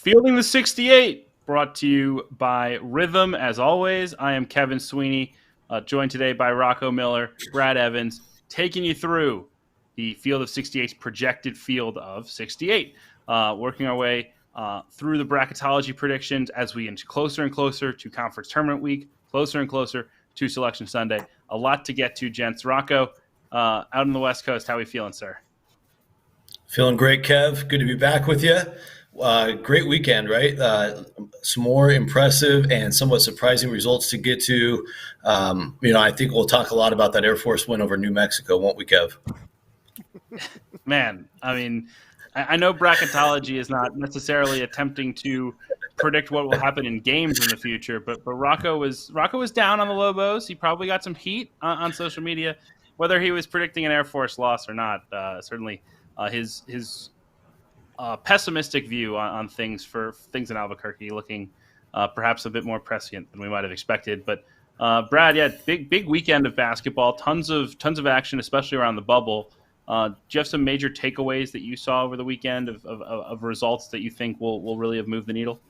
Fielding the 68, brought to you by Rhythm. As always, I am Kevin Sweeney, joined today by Rocco Miller, Brad Evans, taking you through the field of 68's projected field of 68. Working our way through the bracketology predictions as we inch closer and closer to conference tournament week, closer and closer to Selection Sunday. A lot to get to, gents. Rocco, out on the West Coast, how are we feeling, sir? Feeling great, Kev. Good to be back with you. Great weekend, right? Some more impressive and somewhat surprising results to get to. I think we'll talk a lot about that Air Force win over New Mexico, won't we, Kev? Man, I mean, I know bracketology is not necessarily attempting to predict what will happen in games in the future, but Rocco was down on the Lobos. He probably got some heat on social media, whether he was predicting an Air Force loss or not. Certainly, his pessimistic view on things in Albuquerque looking perhaps a bit more prescient than we might have expected. But Brad, yeah, big weekend of basketball, tons of action, especially around the bubble. Do you have some major takeaways that you saw over the weekend of results that you think will really have moved the needle?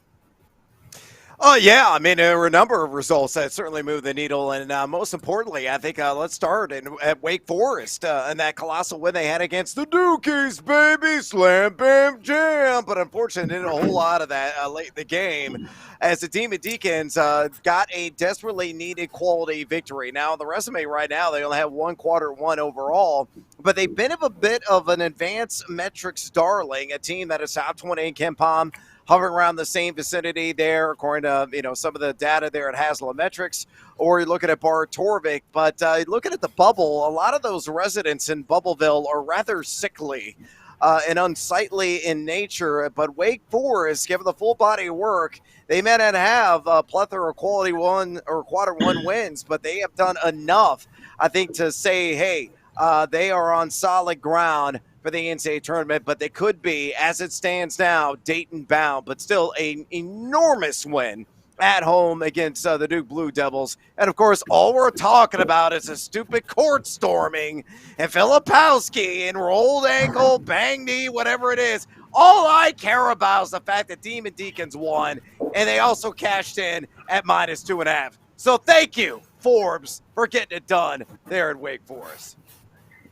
Oh, yeah. I mean, there were a number of results that certainly moved the needle. And most importantly, I think let's start at Wake Forest and that colossal win they had against the Dukies, baby. Slam, bam, jam. But unfortunately, didn't a whole lot of that late in the game as the Demon Deacons got a desperately needed quality victory. Now, the resume right now, they only have one quarter one overall, but they've been a bit of an advanced metrics darling, a team that is top 20 in KenPom, hovering around the same vicinity there, according to some of the data there at Haslametrics, or you're looking at Bar Torvik. But looking at the bubble, a lot of those residents in Bubbleville are rather sickly and unsightly in nature. But Wake Forest, given the full body of work, they may not have a plethora of quality one or quarter one wins, but they have done enough, I think, to say, hey, they are on solid ground for the NCAA tournament, but they could be, as it stands now, Dayton bound, but still an enormous win at home against the Duke Blue Devils. And, of course, all we're talking about is a stupid court storming and Filipowski and rolled ankle, bang knee, whatever it is. All I care about is the fact that Demon Deacons won, and they also cashed in at -2.5. So thank you, Forbes, for getting it done there at Wake Forest.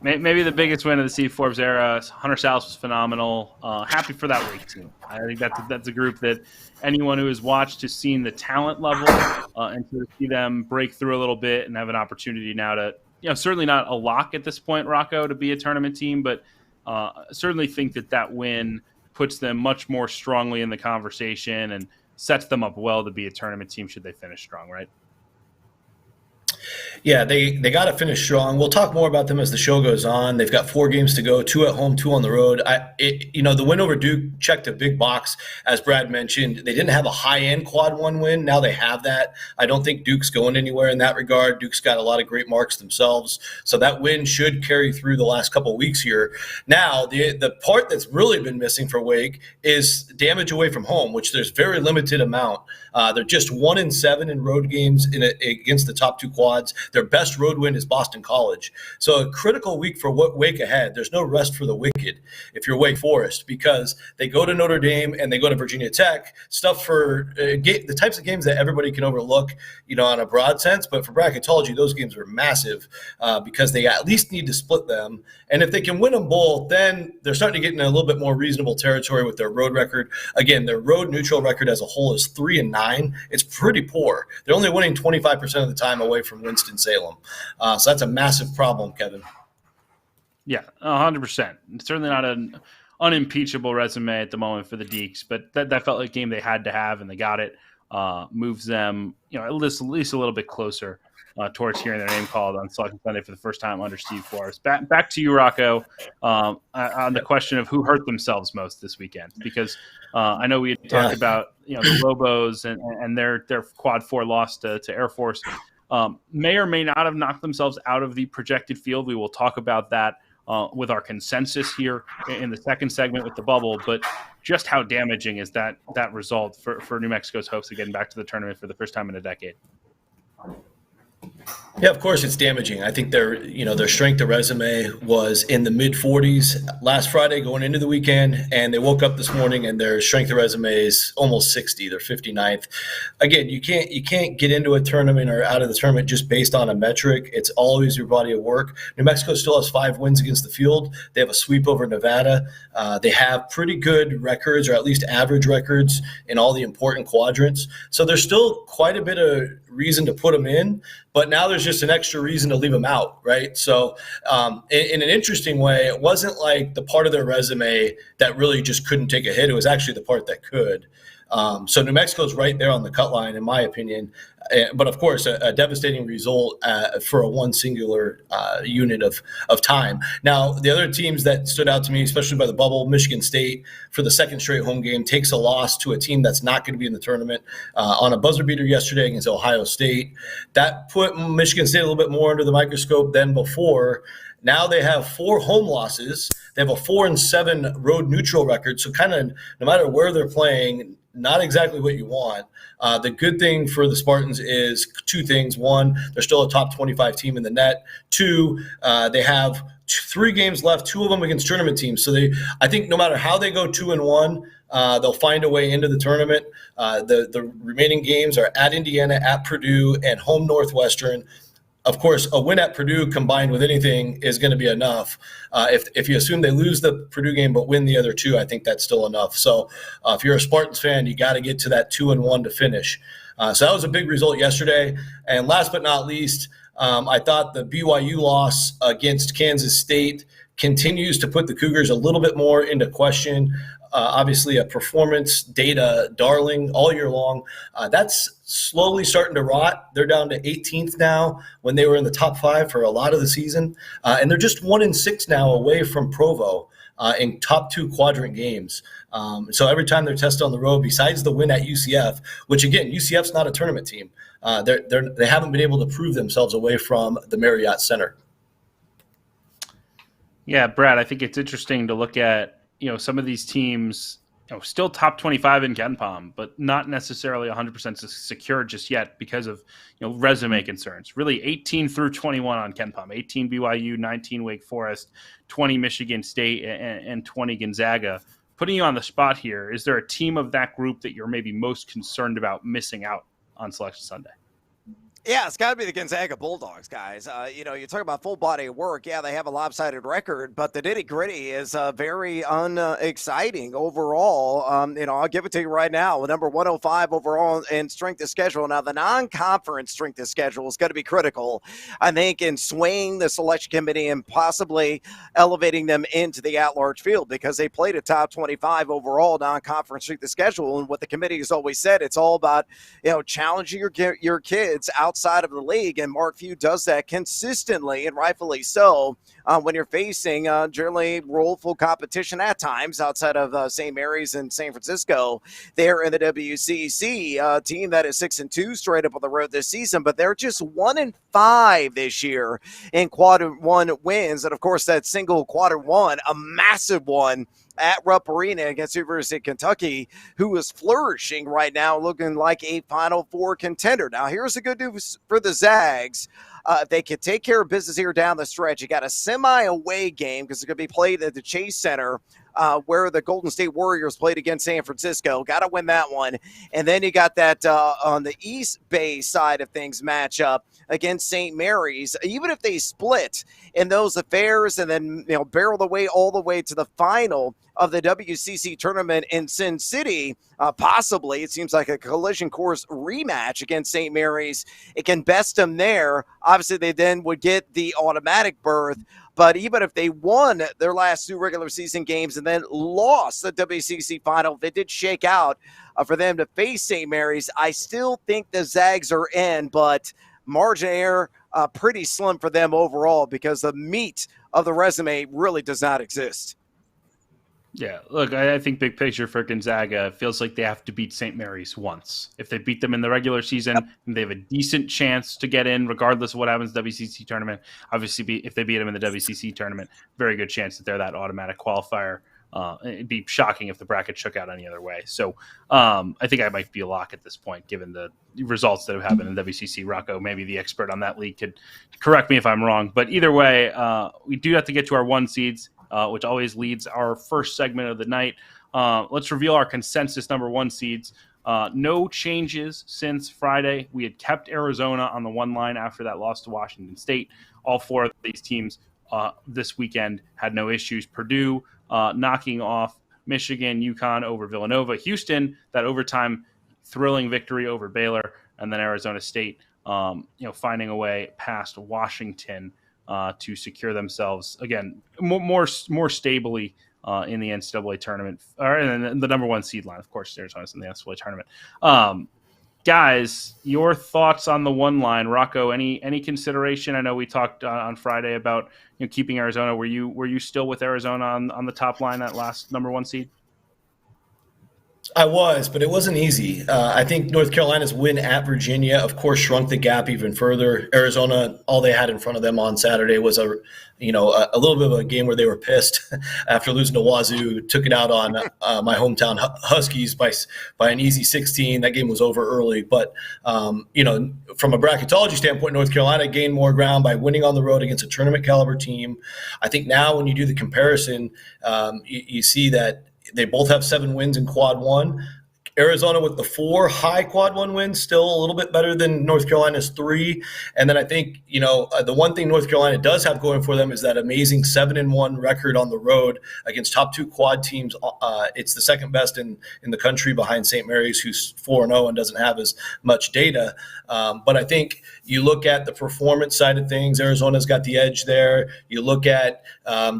Maybe the biggest win of the Steve Forbes era. Hunter Sallis was phenomenal. Happy for that Wake team. I think that's a group that anyone who has watched has seen the talent level and to see them break through a little bit and have an opportunity now to, certainly not a lock at this point, Rocco, to be a tournament team, but certainly think that win puts them much more strongly in the conversation and sets them up well to be a tournament team should they finish strong, right? Yeah, they got to finish strong. We'll talk more about them as the show goes on. They've got 4 games to go, 2 at home, 2 on the road. The win over Duke checked a big box, as Brad mentioned. They didn't have a high-end quad one win. Now they have that. I don't think Duke's going anywhere in that regard. Duke's got a lot of great marks themselves, so that win should carry through the last couple of weeks here. Now, the part that's really been missing for Wake is damage away from home, which there's very limited amount. They're just 1-7 in road games against the top 2 quads. Their best road win is Boston College. So a critical week for Wake ahead. There's no rest for the wicked if you're Wake Forest, because they go to Notre Dame and they go to Virginia Tech, stuff for the types of games that everybody can overlook, on a broad sense. But for bracketology, those games are massive because they at least need to split them. And if they can win them both, then they're starting to get in a little bit more reasonable territory with their road record. Again, their road neutral record as a whole is 3-9. It's pretty poor. They're only winning 25% of the time away from Winston-Salem. So that's a massive problem, Kevin. Yeah, 100%. Certainly not an unimpeachable resume at the moment for the Deeks, but that felt like a game they had to have, and they got it. Moves them, at least a little bit closer towards hearing their name called on Selection Sunday for the first time under Steve Forrest. Back to you, Rocco, on the question of who hurt themselves most this weekend, because I know we had talked about the Lobos and their quad 4 loss to Air Force. May or may not have knocked themselves out of the projected field. We will talk about that with our consensus here in the second segment with the bubble, but just how damaging is that result for New Mexico's hopes of getting back to the tournament for the first time in a decade? Yeah, of course it's damaging. I think their strength of resume was in the mid 40s last Friday going into the weekend, and they woke up this morning and their strength of resume is almost 60. They're 59th. Again, you can't get into a tournament or out of the tournament just based on a metric. It's always your body of work. New Mexico still has 5 wins against the field. They have a sweep over Nevada. They have pretty good records, or at least average records, in all the important quadrants. So there's still quite a bit of reason to put them in, but now there's just an extra reason to leave them out, right? So in an interesting way, it wasn't like the part of their resume that really just couldn't take a hit. It was actually the part that could. So New Mexico's right there on the cut line, in my opinion. But of course, a devastating result for a one singular unit of time. Now, the other teams that stood out to me, especially by the bubble, Michigan State, for the second straight home game, takes a loss to a team that's not going to be in the tournament on a buzzer beater yesterday against Ohio State. That put Michigan State a little bit more under the microscope than before. Now they have 4 home losses. They have a 4-7 road neutral record. So kind of no matter where they're playing, not exactly what you want. The good thing for the Spartans is 2 things. 1, they're still a top 25 team in the net. 2, they have 3 games left, 2 of them against tournament teams. So I think no matter how they go 2-1, they'll find a way into the tournament. The remaining games are at Indiana, at Purdue, and home Northwestern. Of course, a win at Purdue combined with anything is going to be enough. If you assume they lose the Purdue game but win the other 2, I think that's still enough. So if you're a Spartans fan, you got to get to that 2-1 to finish. So that was a big result yesterday. And last but not least, I thought the BYU loss against Kansas State continues to put the Cougars a little bit more into question. Obviously a performance data darling all year long. That's slowly starting to rot. They're down to 18th now when they were in the top 5 for a lot of the season. And they're just 1-6 now away from Provo in top 2 quadrant games. So every time they're tested on the road, besides the win at UCF, which again, UCF's not a tournament team, they haven't been able to prove themselves away from the Marriott Center. Yeah, Brad, I think it's interesting to look at, some of these teams, still top 25 in KenPom, but not necessarily 100% secure just yet because of, resume concerns. Really 18 through 21 on KenPom, 18 BYU, 19 Wake Forest, 20 Michigan State, and 20 Gonzaga. Putting you on the spot here, is there a team of that group that you're maybe most concerned about missing out on Selection Sunday? Yeah, it's got to be the Gonzaga Bulldogs, guys. You talk about full body of work. Yeah, they have a lopsided record, but the nitty gritty is very unexciting overall. I'll give it to you right now. Number 105 overall in strength of schedule. Now, the non-conference strength of schedule is going to be critical, I think, in swaying the selection committee and possibly elevating them into the at-large field because they played a top 25 overall non-conference strength of schedule. And what the committee has always said, it's all about, challenging your kids outside of the league, and Mark Few does that consistently and rightfully so when you're facing generally rollful competition at times outside of St. Mary's and San Francisco. They're in the WCC team that is 6-2 straight up on the road this season, but they're just 1-5 this year in quadrant 1 wins, and of course that single quadrant 1, a massive one at Rupp Arena against University of Kentucky, who is flourishing right now, looking like a Final Four contender. Now, here's the good news for the Zags. They can take care of business here down the stretch. You got a semi-away game because it's going to be played at the Chase Center where the Golden State Warriors played against San Francisco. Got to win that one. And then you got that on the East Bay side of things matchup against St. Mary's. Even if they split in those affairs and then barrel the way all the way to the final of the WCC tournament in Sin City, possibly, it seems like a collision course rematch against St. Mary's. It can best them there. Obviously, they then would get the automatic berth. But even if they won their last 2 regular season games and then lost the WCC final, they did shake out for them to face St. Mary's. I still think the Zags are in, but margin of error pretty slim for them overall because the meat of the resume really does not exist. Yeah, look, I think big picture for Gonzaga, it feels like they have to beat St. Mary's once. If they beat them in the regular season, they have a decent chance to get in, regardless of what happens in the WCC tournament. Obviously, if they beat them in the WCC tournament, very good chance that they're that automatic qualifier. It'd be shocking if the bracket shook out any other way. So I think I might be a lock at this point, given the results that have happened in WCC. Rocco, maybe the expert on that league, could correct me if I'm wrong. But either way, we do have to get to our 1 seeds, which always leads our first segment of the night. Let's reveal our consensus number 1 seeds. No changes since Friday. We had kept Arizona on the 1 line after that loss to Washington State. All 4 of these teams this weekend had no issues. Purdue knocking off Michigan, UConn over Villanova, Houston, that overtime thrilling victory over Baylor, and then Arizona State, finding a way past Washington to secure themselves again more stably in the NCAA tournament, or in the number 1 seed line. Of course, Arizona's in the NCAA tournament. Guys, your thoughts on the 1 line? Rocco, any consideration? I know we talked on Friday about keeping Arizona. Were you still with Arizona on the top line, that last number 1 seed? I was, but it wasn't easy. I think North Carolina's win at Virginia, of course, shrunk the gap even further. Arizona, all they had in front of them on Saturday was a little bit of a game where they were pissed after losing to Wazoo. Took it out on my hometown Huskies by an easy 16. That game was over early, but from a bracketology standpoint, North Carolina gained more ground by winning on the road against a tournament caliber team. I think now when you do the comparison, you see that they both have 7 wins in quad 1. Arizona with the 4 high quad 1 wins, still a little bit better than North Carolina's 3. And then I think, the one thing North Carolina does have going for them is that amazing 7-1 record on the road against top 2 quad teams. It's the second best in the country behind St. Mary's, who's 4-0 and doesn't have as much data. But I think you look at the performance side of things, Arizona's got the edge there. You look at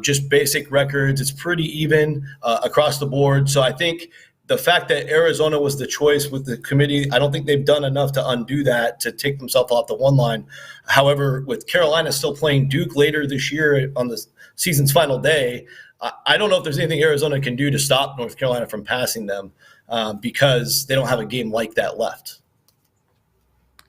just basic records, it's pretty even across the board. So I think the fact that Arizona was the choice with the committee, I don't think they've done enough to undo that, to take themselves off the 1 line. However, with Carolina still playing Duke later this year on the season's final day, I don't know if there's anything Arizona can do to stop North Carolina from passing them because they don't have a game like that left.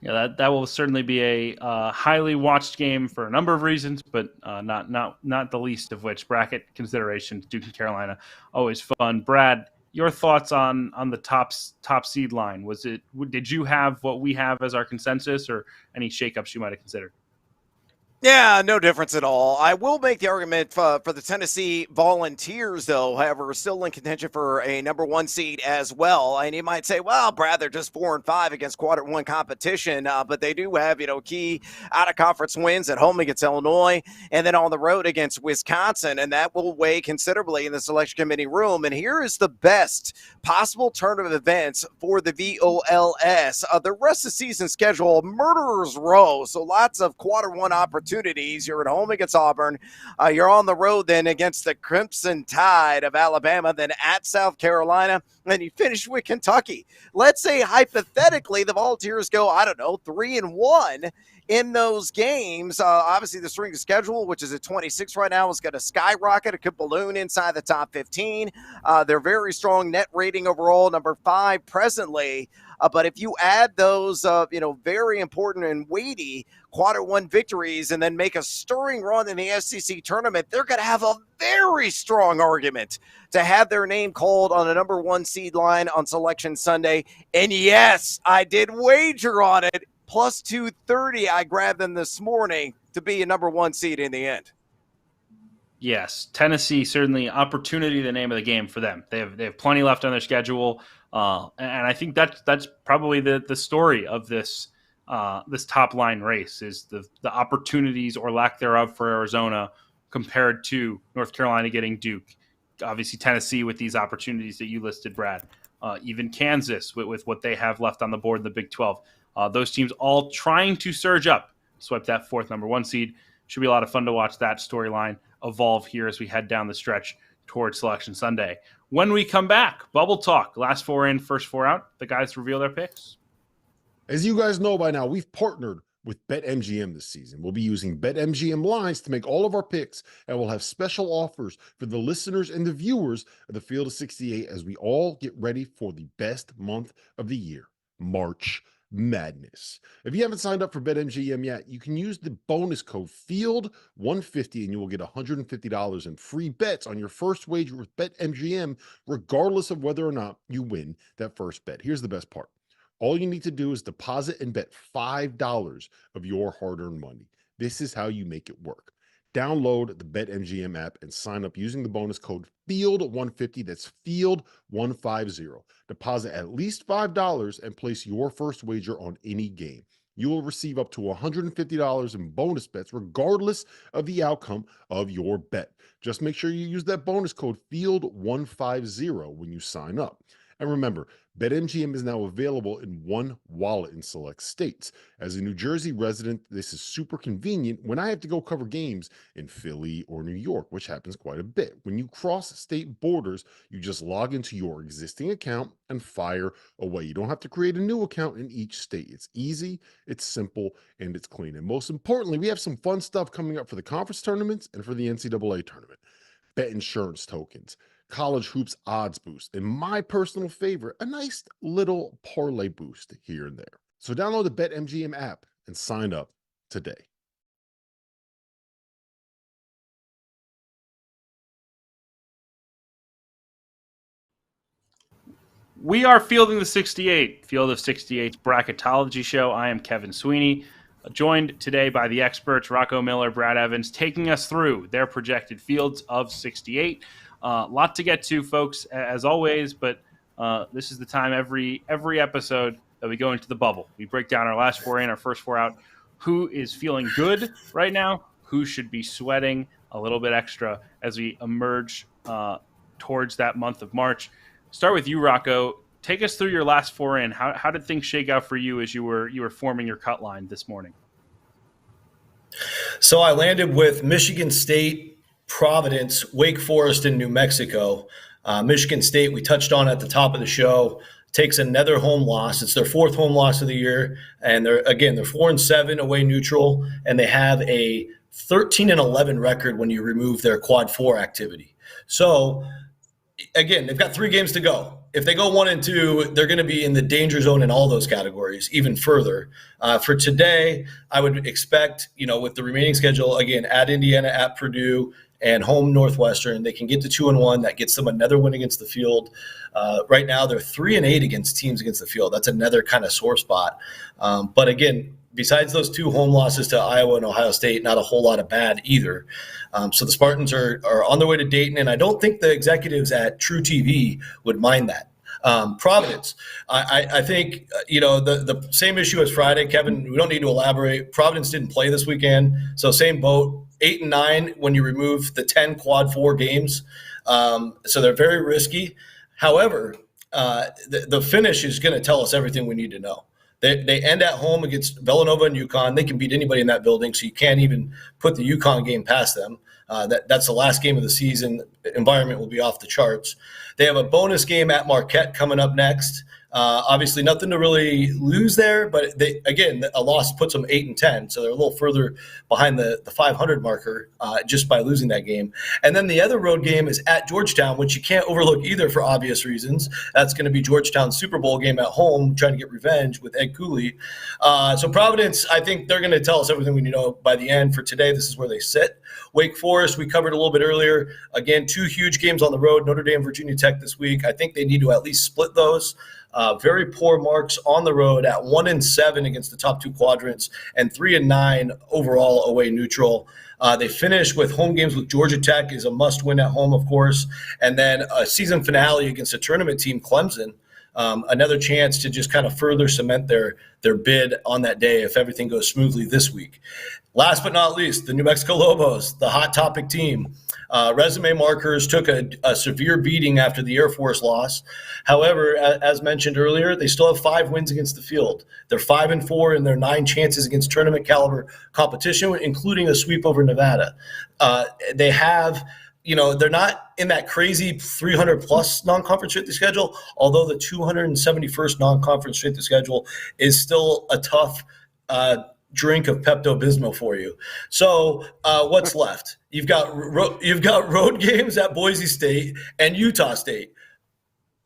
Yeah, that will certainly be a highly watched game for a number of reasons, but not the least of which bracket considerations. Duke and Carolina, always fun. Brad, your thoughts on the top seed line? Did you have what we have as our consensus, or any shakeups you might have considered? Yeah, no difference at all. I will make the argument for the Tennessee Volunteers, though, however, still in contention for a number 1 seed as well. And you might say, well, Brad, they're just 4-5 against quadrant 1 competition, but they do have, key out-of-conference wins at home against Illinois and then on the road against Wisconsin, and that will weigh considerably in the selection committee room. And here is the best possible turn of events for the VOLS. The rest of the season schedule, murderer's row, so lots of quadrant 1 opportunities. You're at home against Auburn. You're on the road then against the Crimson Tide of Alabama, then at South Carolina, and then you finish with Kentucky. Let's say hypothetically the Volunteers go, 3-1 in those games. Obviously the strength of schedule, which is at 26 right now, is going to skyrocket. It could balloon inside the top 15. They're very strong net rating overall, number 5 presently. But if you add those, very important and weighty quadrant 1 victories and then make a stirring run in the SEC tournament, they're going to have a very strong argument to have their name called on a number 1 seed line on Selection Sunday. And yes, I did wager on it. Plus 230, I grabbed them this morning to be a number 1 seed in the end. Yes, Tennessee, certainly opportunity, the name of the game for them. They have plenty left on their schedule. And I think that's probably the story of this top line race, is the opportunities or lack thereof for Arizona compared to North Carolina getting Duke. Obviously Tennessee with these opportunities that you listed, Brad. Even Kansas with what they have left on the board in the Big 12. Those teams all trying to surge up, swipe that 4th number 1 seed. Should be a lot of fun to watch that storyline evolve here as we head down the stretch towards Selection Sunday. When we come back, Bubble Talk, last 4 in, first 4 out. The guys reveal their picks. As you guys know by now, we've partnered with BetMGM this season. We'll be using BetMGM lines to make all of our picks, and we'll have special offers for the listeners and the viewers of the Field of 68 as we all get ready for the best month of the year, March madness. If you haven't signed up for BetMGM yet, you can use the bonus code FIELD150 and you will get $150 in free bets on your first wager with BetMGM, regardless of whether or not you win that first bet. Here's the best part. All you need to do is deposit and bet $5 of your hard-earned money. This is how you make it work. Download the BetMGM app and sign up using the bonus code FIELD150. That's FIELD150. Deposit at least $5 and place your first wager on any game. You will receive up to $150 in bonus bets, regardless of the outcome of your bet. Just make sure you use that bonus code FIELD150 when you sign up. And remember, BetMGM is now available in one wallet in select states. As a New Jersey resident, this is super convenient when I have to go cover games in Philly or New York, which happens quite a bit. When you cross state borders, you just log into your existing account and fire away. You don't have to create a new account in each state. It's easy, it's simple, and it's clean. And most importantly, we have some fun stuff coming up for the conference tournaments and for the NCAA tournament. Bet insurance tokens, college hoops odds boost, and my personal favorite, a nice little parlay boost here and there. So download the BetMGM app and sign up today. We are fielding the 68, Field of 68's bracketology show. I am Kevin Sweeney, joined today by the experts Rocco Miller, Brad Evans, taking us through their projected fields of 68. Lot to get to, folks, as always, but this is the time every episode that we go into the bubble. We break down our last four in, our first four out. Who is feeling good right now? Who should be sweating a little bit extra as we emerge towards that month of March? Start with you, Rocco. Take us through your last four in. How did things shake out for you as you were forming your cut line this morning? So I landed with Michigan State, Providence, Wake Forest, and New Mexico. Michigan State, we touched on at the top of the show, takes another home loss. It's their fourth home loss of the year, and they're 4-7 away neutral, and they have a 13-11 record when you remove their quad 4 activity. So again, they've got 3 games to go. If they go 1-2, they're going to be in the danger zone in all those categories, even further. For today, I would expect, with the remaining schedule, again, at Indiana, at Purdue, and home Northwestern, they can get to 2-1. That gets them another win against the field. Right now, they're 3-8 against teams against the field. That's another kind of sore spot. But again, besides those 2 home losses to Iowa and Ohio State, not a whole lot of bad either. So the Spartans are on their way to Dayton, and I don't think the executives at True TV would mind that. Providence, I think, the same issue as Friday, Kevin, we don't need to elaborate. Providence didn't play this weekend, so same boat, 8-9 when you remove the 10 quad 4 games. So they're very risky. However, the finish is going to tell us everything we need to know. They end at home against Villanova and UConn. They can beat anybody in that building, so you can't even put the UConn game past them. That's the last game of the season. Environment will be off the charts. They have a bonus game at Marquette coming up next. Obviously, nothing to really lose there, but a loss puts them 8-10, so they're a little further behind the 500 marker just by losing that game. And then the other road game is at Georgetown, which you can't overlook either for obvious reasons. That's going to be Georgetown's Super Bowl game at home, trying to get revenge with Ed Cooley. So Providence, I think they're going to tell us everything we need to know by the end. For today, this is where they sit. Wake Forest, we covered a little bit earlier. Again, 2 huge games on the road, Notre Dame, Virginia Tech this week. I think they need to at least split those. Very poor marks on the road at 1-7 against the top 2 quadrants and 3-9 overall away neutral. They finish with home games with Georgia Tech is a must win at home, of course. And then a season finale against a tournament team, Clemson. Another chance to just kind of further cement their bid on that day if everything goes smoothly this week. Last but not least, the New Mexico Lobos, the hot topic team. Resume markers took a severe beating after the Air Force loss. However, as mentioned earlier, they still have 5 wins against the field. They're 5-4 in their 9 chances against tournament caliber competition, including a sweep over Nevada. They have, they're not in that crazy 300-plus non-conference strength of schedule, although the 271st non-conference strength of schedule is still a tough drink of Pepto-Bismol for you. So what's left? You've got road games at Boise State and Utah State.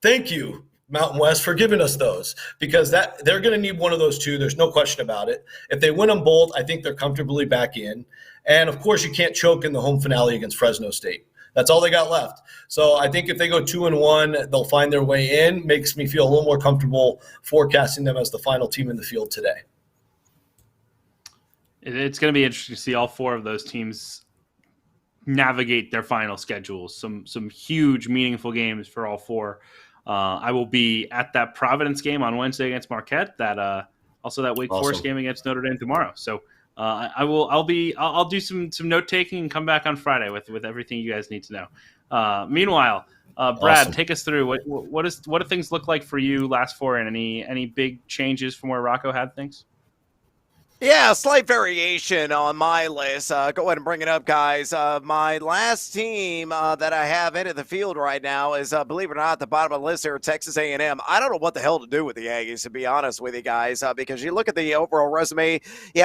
Thank you Mountain West, for giving us those, because they're going to need one of those two. There's no question about it. If they win them both, I think they're comfortably back in. And of course, you can't choke in the home finale against Fresno State. That's all they got left. So I think if they go 2-1, they'll find their way in. Makes me feel a little more comfortable forecasting them as the final team in the field today. It's going to be interesting to see all four of those teams navigate their final schedules. Some huge, meaningful games for all four. I will be at that Providence game on Wednesday against Marquette. Also that Wake Forest game against Notre Dame tomorrow. So I'll do some note taking and come back on Friday with everything you guys need to know. Meanwhile, Brad, take us through what do things look like for you last four, and any big changes from where Rocco had things? Yeah, slight variation on my list. Go ahead and bring it up, guys. My last team that I have into the field right now is, believe it or not, at the bottom of the list here, Texas A&M. I don't know what the hell to do with the Aggies, to be honest with you guys, because you look at the overall resume,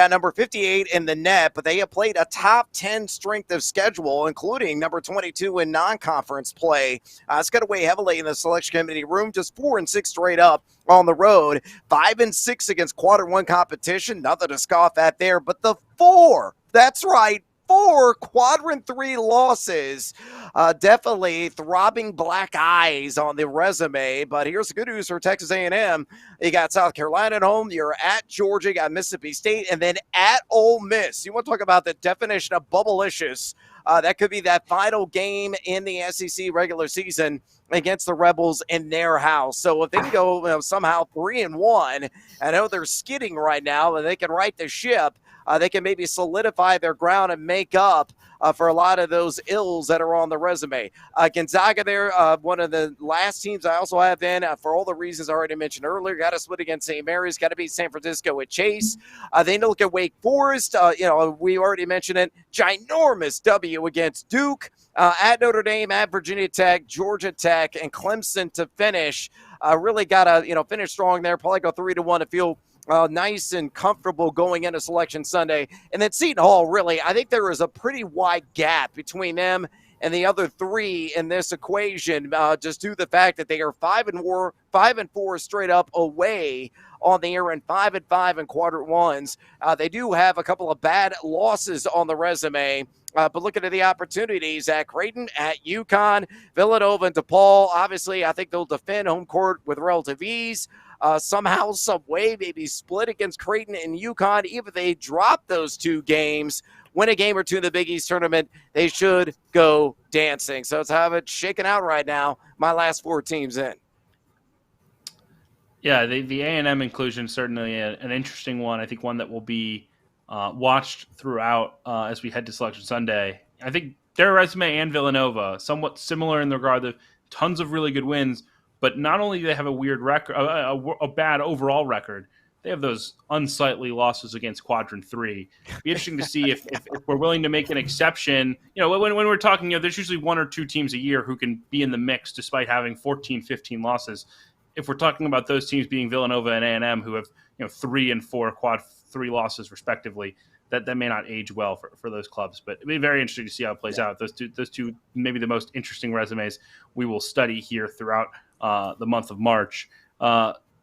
number 58 in the net, but they have played a top 10 strength of schedule, including number 22 in non-conference play. It's going to weigh heavily in the selection committee room, just 4-6 straight up on the road, 5-6 against quarter one competition. Nothing to scoff at there, but the four, that's right, 4 quadrant 3 losses. Definitely throbbing black eyes on the resume. But here's the good news for Texas A&M. You got South Carolina at home. You're at Georgia. You got Mississippi State. And then at Ole Miss. You want to talk about the definition of bubblicious. That could be that final game in the SEC regular season against the Rebels in their house. So if they can go somehow 3-1, I know they're skidding right now, and they can right the ship. They can maybe solidify their ground and make up for a lot of those ills that are on the resume. Gonzaga there, one of the last teams I also have in, for all the reasons I already mentioned earlier. Got to split against St. Mary's, got to beat San Francisco at Chase. They look at Wake Forest. We already mentioned it. Ginormous W against Duke. At Notre Dame, at Virginia Tech, Georgia Tech, and Clemson to finish. Really got to finish strong there. Probably go 3-1 to feel nice and comfortable going into Selection Sunday. And then Seton Hall, really, I think there is a pretty wide gap between them and the other three in this equation, just due to the fact that they are 5-4 straight up away on the year and 5-5 in quadrant ones. They do have a couple of bad losses on the resume. But looking at the opportunities at Creighton, at UConn, Villanova, and DePaul, obviously I think they'll defend home court with relative ease. Somehow, some way, maybe split against Creighton and UConn. Even if they drop those two games, win a game or two in the Big East tournament, they should go dancing. So it's how it's shaking out right now. My last 4 teams in. Yeah, the A&M inclusion certainly an interesting one. I think one that will be watched throughout as we head to Selection Sunday. I think their resume and Villanova somewhat similar in the regard of tons of really good wins, but not only do they have a weird record, a bad overall record, they have those unsightly losses against quadrant 3. It'd be interesting to see if we're willing to make an exception. When we're talking, there's usually 1 or 2 teams a year who can be in the mix despite having 14, 15 losses. If we're talking about those teams being Villanova and A&M who have 3 and 4 quad 3 losses respectively, that may not age well for those clubs. But it'd be very interesting to see how it plays out. Those two maybe the most interesting resumes we will study here throughout the month of March.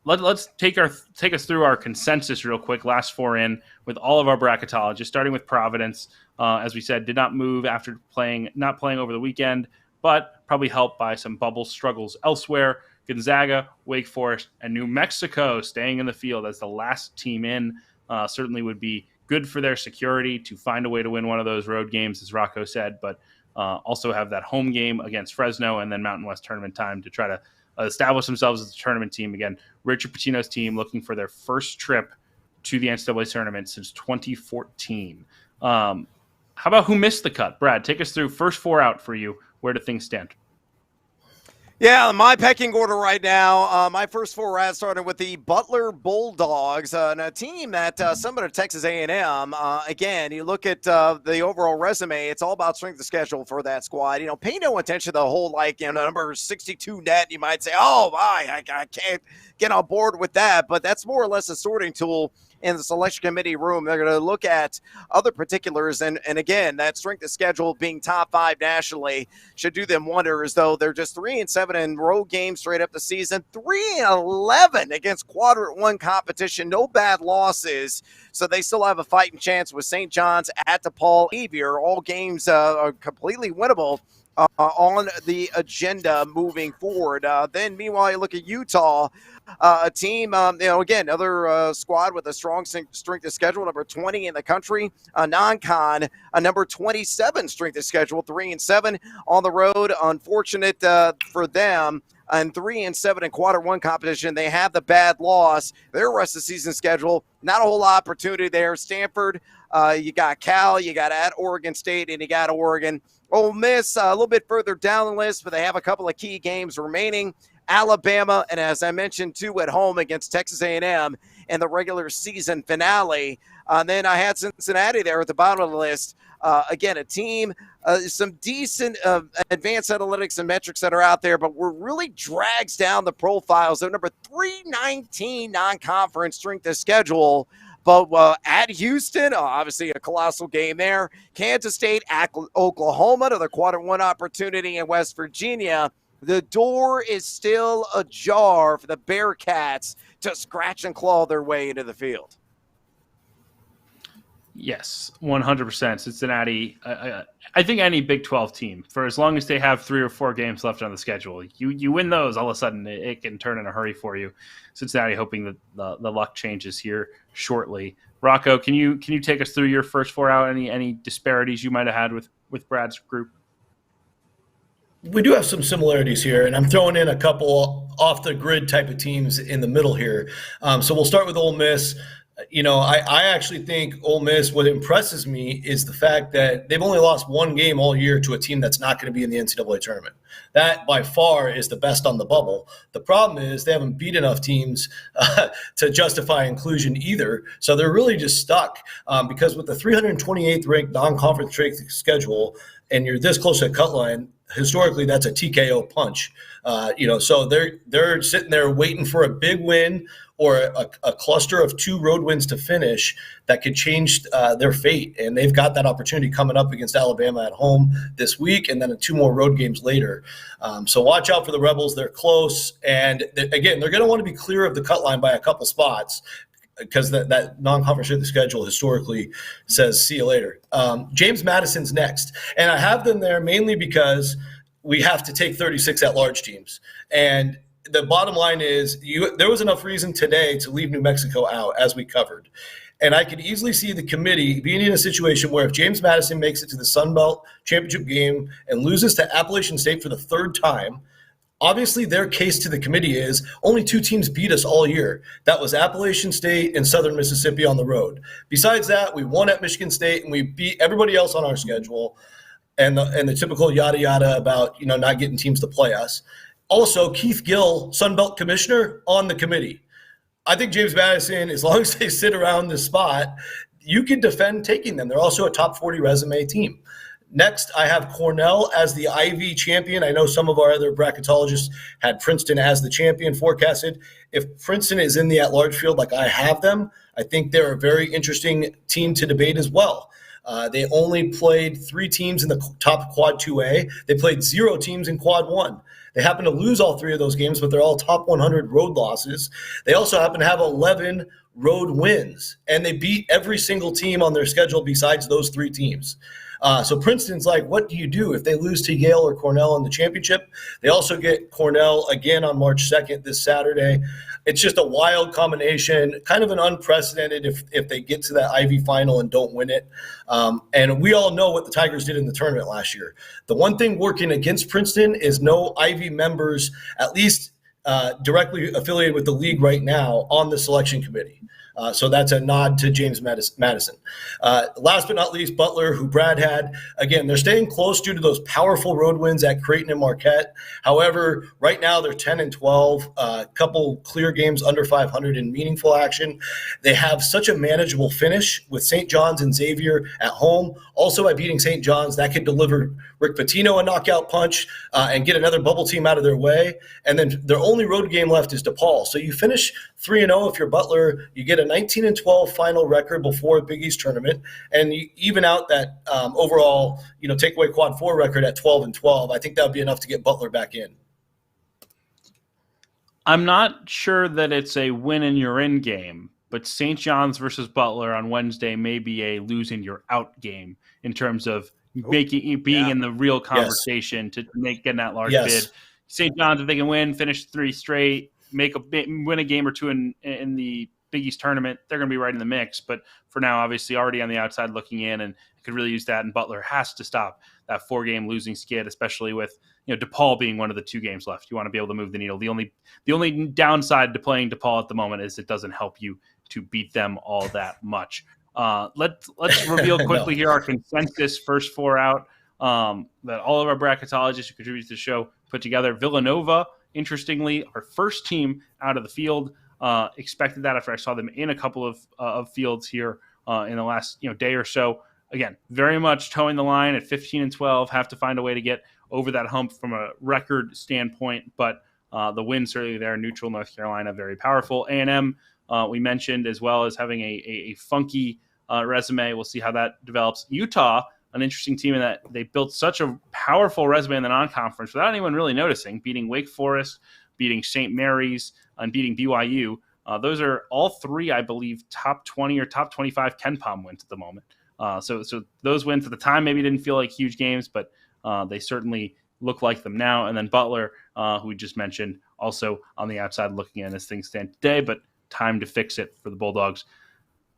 Let's take us through our consensus real quick. Last 4 in with all of our bracketologists, starting with Providence. As we said, did not move after not playing over the weekend, but probably helped by some bubble struggles elsewhere. Gonzaga, Wake Forest, and New Mexico staying in the field as the last team in. Certainly would be good for their security to find a way to win one of those road games, as Rocco said, but also have that home game against Fresno and then Mountain West tournament time to try to establish themselves as a tournament team. Again, Richard Pitino's team looking for their first trip to the NCAA tournament since 2014. How about who missed the cut? Brad, take us through first 4 out for you. Where do things stand? Yeah, my pecking order right now, my first 4 ads started with the Butler Bulldogs, and a team that similar to Texas A&M. Again, you look at the overall resume, it's all about strength of schedule for that squad. Pay no attention to the whole, number 62 net. You might say, oh, I can't get on board with that, but that's more or less a sorting tool in the selection committee room. They're going to look at other particulars. And again, that strength of schedule being top 5 nationally should do them wonders, though they're just 3-7 in road games straight up the season, 3-11 against quadrant 1 competition, no bad losses. So they still have a fighting chance with St. John's, at DePaul, Xavier. All games are completely winnable on the agenda moving forward. Then, meanwhile, you look at Utah, a team, again, another squad with a strong strength of schedule, number 20 in the country. Non-con, a number 27 strength of schedule, 3-7 on the road. Unfortunate for them. And 3-7 in quarter 1 competition. They have the bad loss. Their rest of the season schedule, not a whole lot of opportunity there. Stanford, you got Cal, you got at Oregon State, and you got Oregon. Ole Miss, a little bit further down the list, but they have a couple of key games remaining. Alabama, and as I mentioned, 2 at home against Texas A&M in the regular season finale. Then I had Cincinnati there at the bottom of the list. Again, a team, some decent advanced analytics and metrics that are out there, but we're really drags down the profiles. They're number 319 non-conference strength of schedule. But at Houston, obviously a colossal game there. Kansas State, at Oklahoma, another quarter 1 opportunity in West Virginia. The door is still ajar for the Bearcats to scratch and claw their way into the field. Yes, 100%. Cincinnati, I think any Big 12 team, for as long as they have 3 or 4 games left on the schedule, you win those, all of a sudden it can turn in a hurry for you. Cincinnati hoping that the luck changes here shortly. Rocco, can you take us through your first 4 out? Any disparities you might have had with Brad's group? We do have some similarities here, and I'm throwing in a couple off-the-grid type of teams in the middle here. So we'll start with Ole Miss. I actually think Ole Miss, what impresses me is the fact that they've only lost 1 game all year to a team that's not going to be in the NCAA tournament. That, by far, is the best on the bubble. The problem is they haven't beat enough teams to justify inclusion either, so they're really just stuck because with the 328th ranked non-conference strength schedule, and you're this close to the cut line, historically that's a TKO punch. So they're sitting there waiting for a big win or a cluster of 2 road wins to finish that could change their fate. And they've got that opportunity coming up against Alabama at home this week and then 2 more road games later. So watch out for the Rebels. They're close. And again, they're going to want to be clear of the cut line by a couple spots because that non-conference schedule historically says see you later. James Madison's next. And I have them there mainly because we have to take 36 at-large teams. And the bottom line is there was enough reason today to leave New Mexico out, as we covered. And I could easily see the committee being in a situation where if James Madison makes it to the Sun Belt Championship game and loses to Appalachian State for the 3rd time, obviously their case to the committee is only 2 teams beat us all year. That was Appalachian State and Southern Mississippi on the road. Besides that, we won at Michigan State and we beat everybody else on our schedule. And the typical yada yada about not getting teams to play us. Also, Keith Gill, Sun Belt commissioner, on the committee. I think James Madison, as long as they sit around this spot, you can defend taking them. They're also a top 40 resume team. Next, I have Cornell as the Ivy champion. I know some of our other bracketologists had Princeton as the champion forecasted. If Princeton is in the at-large field like I have them, I think they're a very interesting team to debate as well. They only played 3 teams in the top Quad 2A. They played 0 teams in Quad 1. They happen to lose all 3 of those games, but they're all top 100 road losses. They also happen to have 11 road wins, and they beat every single team on their schedule besides those 3 teams. So Princeton's like, what do you do if they lose to Yale or Cornell in the championship? They also get Cornell again on March 2nd this Saturday. It's just a wild combination, kind of an unprecedented if they get to that Ivy final and don't win it. And we all know what the Tigers did in the tournament last year. The one thing working against Princeton is no Ivy members, at least directly affiliated with the league right now, on the selection committee. So that's a nod to James Madison. Last but not least, Butler, who Brad had. Again, they're staying close due to those powerful road wins at Creighton and Marquette. However, right now they're 10-12, a couple clear games under 500 in meaningful action. They have such a manageable finish with St. John's and Xavier at home. Also, by beating St. John's, that could deliver Rick Pitino a knockout punch and get another bubble team out of their way. And then their only only road game left is DePaul. So you finish 3-0 if you're Butler. You get a 19-12 final record before the Big East tournament, and you even out that overall, takeaway quad 4 record at 12-12. I think that would be enough to get Butler back in. I'm not sure that it's a win and you're in game, but St. John's versus Butler on Wednesday may be a lose and you're out game in terms of being in the real conversation to getting that large bid. St. John's, if they can win, finish 3 straight, win a game or two in the Big East tournament, they're going to be right in the mix. But for now, obviously already on the outside looking in, and could really use that. And Butler has to stop that 4-game losing skid, especially with DePaul being one of the 2 games left. You want to be able to move the needle. The only downside to playing DePaul at the moment is it doesn't help you to beat them all that much. Let's reveal quickly here our consensus first 4 out that all of our bracketologists who contribute to the show put together. Villanova, interestingly, our first team out of the field. Expected that after I saw them in a couple of fields here in the last day or so. Again, very much towing the line at 15-12. Have to find a way to get over that hump from a record standpoint, but the win certainly there. Neutral North Carolina, very powerful. A&M, we mentioned, as well as having a funky resume. We'll see how that develops. Utah, an interesting team in that they built such a powerful resume in the non-conference without anyone really noticing, beating Wake Forest, beating St. Mary's, and beating BYU. Those are all 3, I believe, top 20 or top 25 KenPom wins at the moment. So those wins at the time maybe didn't feel like huge games, but they certainly look like them now. And then Butler, who we just mentioned, also on the outside looking in as things stand today, but time to fix it for the Bulldogs.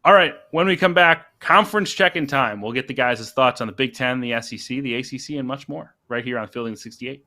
All right, when we come back, conference check-in time. We'll get the guys' thoughts on the Big Ten, the SEC, the ACC, and much more right here on Fielding the 68.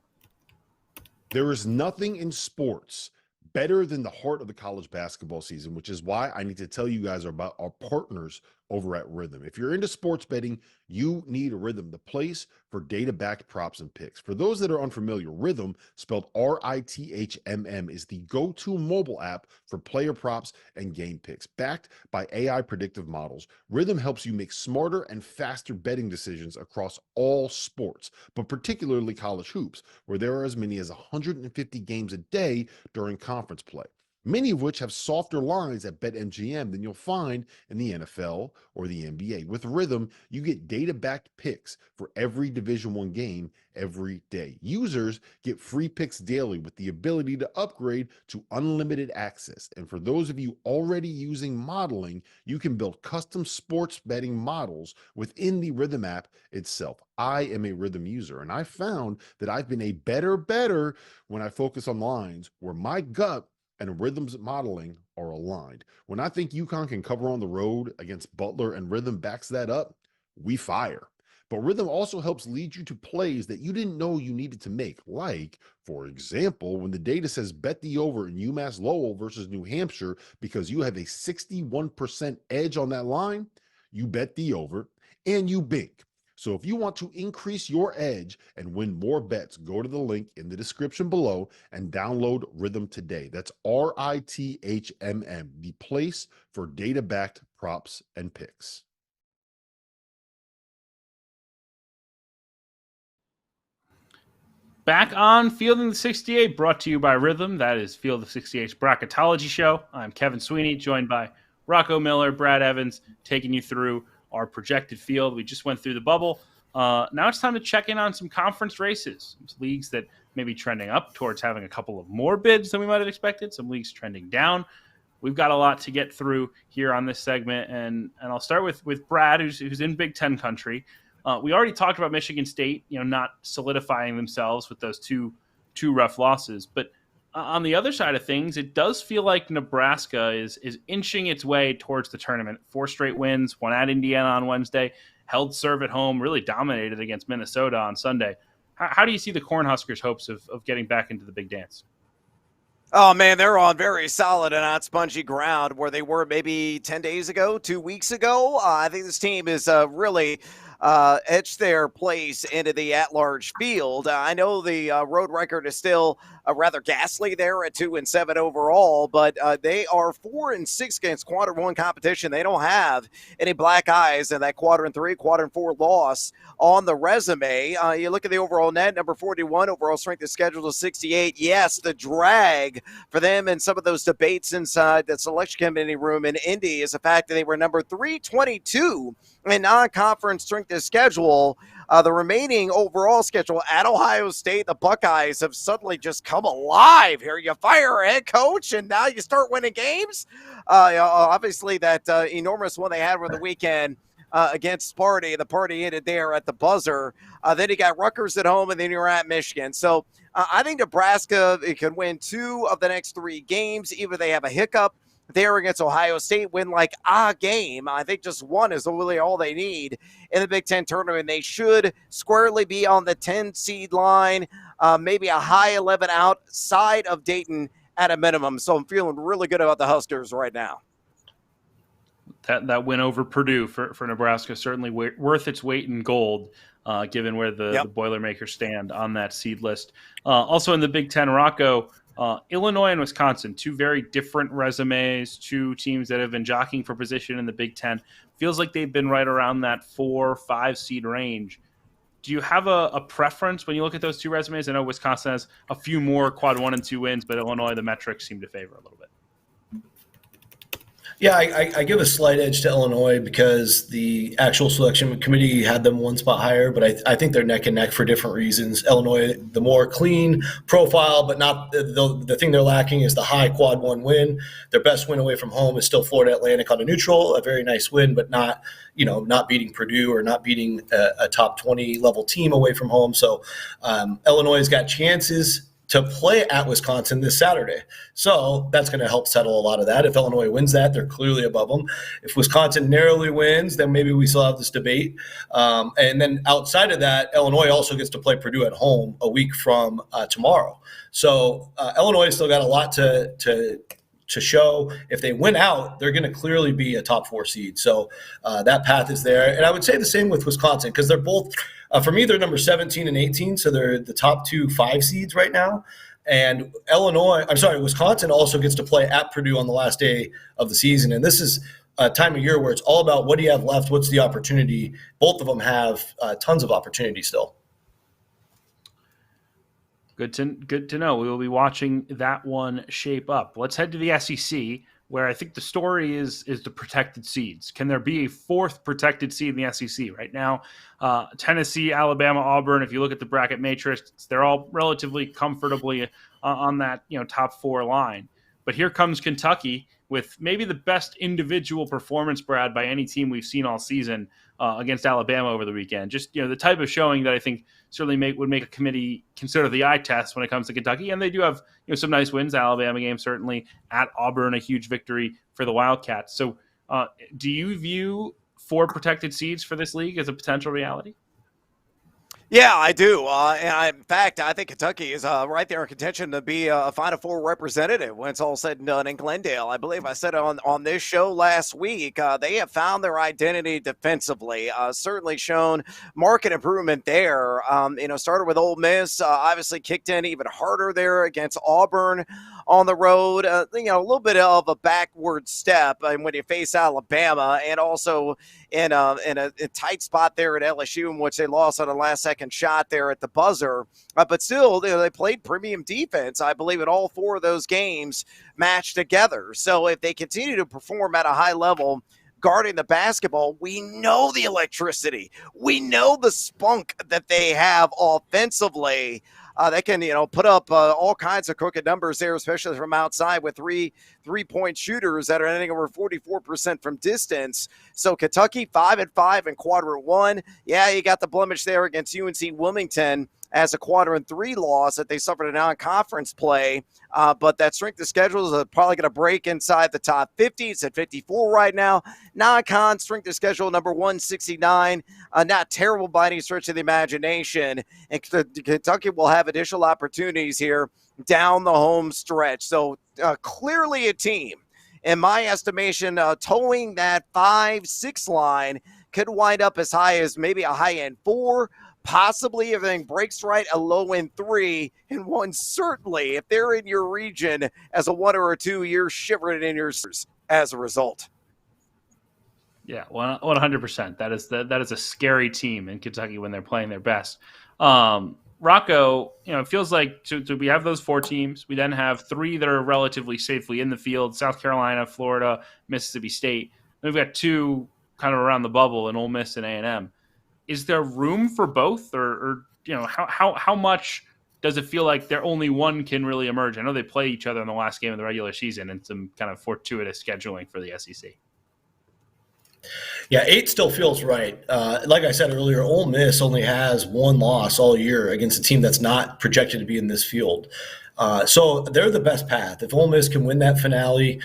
There is nothing in sports better than the heart of the college basketball season, which is why I need to tell you guys about our partners over at Rhythm. If you're into sports betting, you need a Rhythm, the place for data-backed props and picks. For those that are unfamiliar, Rhythm, spelled RITHMM, is the go-to mobile app for player props and game picks. Backed by AI predictive models, Rhythm helps you make smarter and faster betting decisions across all sports, but particularly college hoops, where there are as many as 150 games a day during conference play, many of which have softer lines at BetMGM than you'll find in the NFL or the NBA. With Rhythm, you get data-backed picks for every Division I game every day. Users get free picks daily with the ability to upgrade to unlimited access. And for those of you already using modeling, you can build custom sports betting models within the Rhythm app itself. I am a Rhythm user, and I found that I've been a better when I focus on lines where my gut and Rhythm's modeling are aligned. When I think UConn can cover on the road against Butler and Rhythm backs that up, we fire. But Rhythm also helps lead you to plays that you didn't know you needed to make. Like, for example, when the data says bet the over in UMass Lowell versus New Hampshire because you have a 61% edge on that line, you bet the over and you bink. So if you want to increase your edge and win more bets, go to the link in the description below and download Rhythm today. That's RITHMM, the place for data-backed props and picks. Back on Fielding the 68, brought to you by Rhythm. That is Field of 68's Bracketology show. I'm Kevin Sweeney, joined by Rocco Miller, Brad Evans, taking you through our projected field. We just went through the bubble. Now it's time to check in on some conference races. Some leagues that may be trending up towards having a couple of more bids than we might have expected. Some leagues trending down. We've got a lot to get through here on this segment, and I'll start with Brad, who's in Big Ten country. We already talked about Michigan State, not solidifying themselves with those two rough losses. But on the other side of things, it does feel like Nebraska is inching its way towards the tournament. 4 straight wins, one at Indiana on Wednesday, held serve at home, really dominated against Minnesota on Sunday. How do you see the Cornhuskers' hopes of getting back into the big dance? Oh, man, they're on very solid and not spongy ground where they were maybe 10 days ago, 2 weeks ago. I think this team is really etch their place into the at-large field. I know the road record is still rather ghastly there at 2-7 overall, but they are 4-6 against quadrant 1 competition. They don't have any black eyes in that quadrant 3, quadrant 4 loss on the resume. You look at the overall net, number 41, overall strength of schedule is 68. Yes, the drag for them in some of those debates inside the selection committee room in Indy is the fact that they were number 322 in non-conference strength of schedule. The remaining overall schedule at Ohio State, the Buckeyes have suddenly just come alive here. You fire a head coach and now you start winning games. Obviously, that enormous one they had over the weekend against Sparty. The party ended there at the buzzer. Then you got Rutgers at home, and then you're at Michigan. So I think Nebraska could win 2 of the next 3 games. Either they have a hiccup there against Ohio State, win like a game. I think just 1 is really all they need in the Big Ten tournament. They should squarely be on the 10 seed line, maybe a high 11 outside of Dayton at a minimum. So I'm feeling really good about the Huskers right now. That win over Purdue for Nebraska certainly worth its weight in gold, given where the Boilermakers stand on that seed list. Also in the Big Ten, Rocco, Illinois and Wisconsin, 2 very different resumes, 2 teams that have been jockeying for position in the Big Ten. Feels like they've been right around that 4-5 seed range. Do you have a preference when you look at those 2 resumes? I know Wisconsin has a few more quad 1 and 2 wins, but Illinois, the metrics seem to favor a little bit. Yeah, I give a slight edge to Illinois because the actual selection committee had them 1 spot higher, but I think they're neck and neck for different reasons. Illinois, the more clean profile, but not the thing they're lacking is the high quad 1 win. Their best win away from home is still Florida Atlantic on a neutral, a very nice win, but not beating Purdue or not beating a top 20 level team away from home. So Illinois has got chances to play at Wisconsin this Saturday. So that's going to help settle a lot of that. If Illinois wins that, they're clearly above them. If Wisconsin narrowly wins, then maybe we still have this debate. And then outside of that, Illinois also gets to play Purdue at home a week from tomorrow. So Illinois still got a lot to show. If they win out, they're going to clearly be a top 4 seed. So that path is there. And I would say the same with Wisconsin because they're both for me, they're number 17 and 18, so they're the top 2 5 seeds right now. And Wisconsin also gets to play at Purdue on the last day of the season. And this is a time of year where it's all about what do you have left, what's the opportunity. Both of them have tons of opportunity still. Good to know. We will be watching that one shape up. Let's head to the SEC, where I think the story is the protected seeds. Can there be a 4th protected seed in the SEC? Right now, Tennessee, Alabama, Auburn, if you look at the bracket matrix, they're all relatively comfortably on that top 4 line. But here comes Kentucky with maybe the best individual performance, Brad, by any team we've seen all season against Alabama over the weekend. Just the type of showing that I think certainly would make a committee consider the eye test when it comes to Kentucky. And they do have some nice wins. The Alabama game certainly, at Auburn, a huge victory for the Wildcats. So do you view 4 protected seeds for this league as a potential reality? Yeah, I do. In fact, I think Kentucky is right there in contention to be a Final Four representative when it's all said and done in Glendale. I believe I said on this show last week, they have found their identity defensively, certainly shown market improvement there. Started with Ole Miss, obviously kicked in even harder there against Auburn on the road. A little bit of a backward step when you face Alabama, and also in a tight spot there at LSU, in which they lost on a last-second shot there at the buzzer. But still, they played premium defense, I believe, in all 4 of those games matched together. So if they continue to perform at a high level guarding the basketball, we know the electricity. We know the spunk that they have offensively. They can, put up all kinds of crooked numbers there, especially from outside with three-point shooters that are hitting over 44% from distance. So Kentucky 5-5 in quadrant 1. Yeah, you got the blemish there against UNC Wilmington as a quadrant 3 loss that they suffered in non-conference play. But that strength of schedule is probably going to break inside the top 50. It's at 54 right now. Non-con strength of schedule number 169. Not terrible by any stretch of the imagination. And Kentucky will have additional opportunities here down the home stretch. So clearly a team, in my estimation, towing that 5-6 line, could wind up as high as maybe a high end 4, possibly if everything breaks right, a low end 3, and one certainly, if they're in your region as a 1 or a 2, you're shivering in your as a result. Yeah, 100%. That is a scary team in Kentucky when they're playing their best. Rocco, it feels like so we have those 4 teams. We then have 3 that are relatively safely in the field: South Carolina, Florida, Mississippi State. Then we've got 2 kind of around the bubble in Ole Miss and A&M. Is there room for both, or how much does it feel like there only one can really emerge? I know they play each other in the last game of the regular season, and some kind of fortuitous scheduling for the SEC. Yeah, 8 still feels right. Like I said earlier, Ole Miss only has 1 loss all year against a team that's not projected to be in this field. So they're the best path. If Ole Miss can win that finale,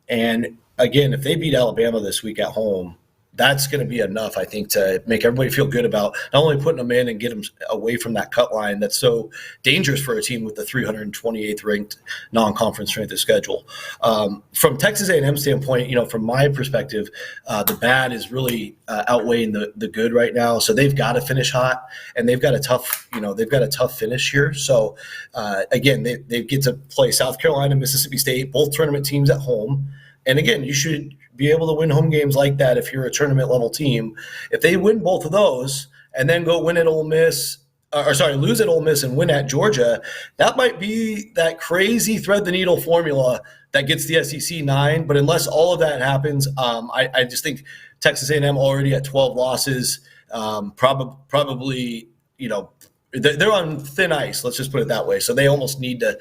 and again, if they beat Alabama this week at home, that's going to be enough, I think, to make everybody feel good about not only putting them in and get them away from that cut line that's so dangerous for a team with the 328th ranked non-conference strength of schedule. From Texas A&M standpoint, from my perspective, the bad is really outweighing the good right now. So they've got to finish hot, and they've got a tough finish here. So again, they get to play South Carolina, Mississippi State, both tournament teams at home. And again, you should be able to win home games like that if you're a tournament level team. If they win both of those and then go win at Ole Miss, lose at Ole Miss and win at Georgia, that might be that crazy thread the needle formula that gets the SEC 9. But unless all of that happens, I just think Texas A&M already at 12 losses, probably, they're on thin ice. Let's just put it that way. So they almost need to.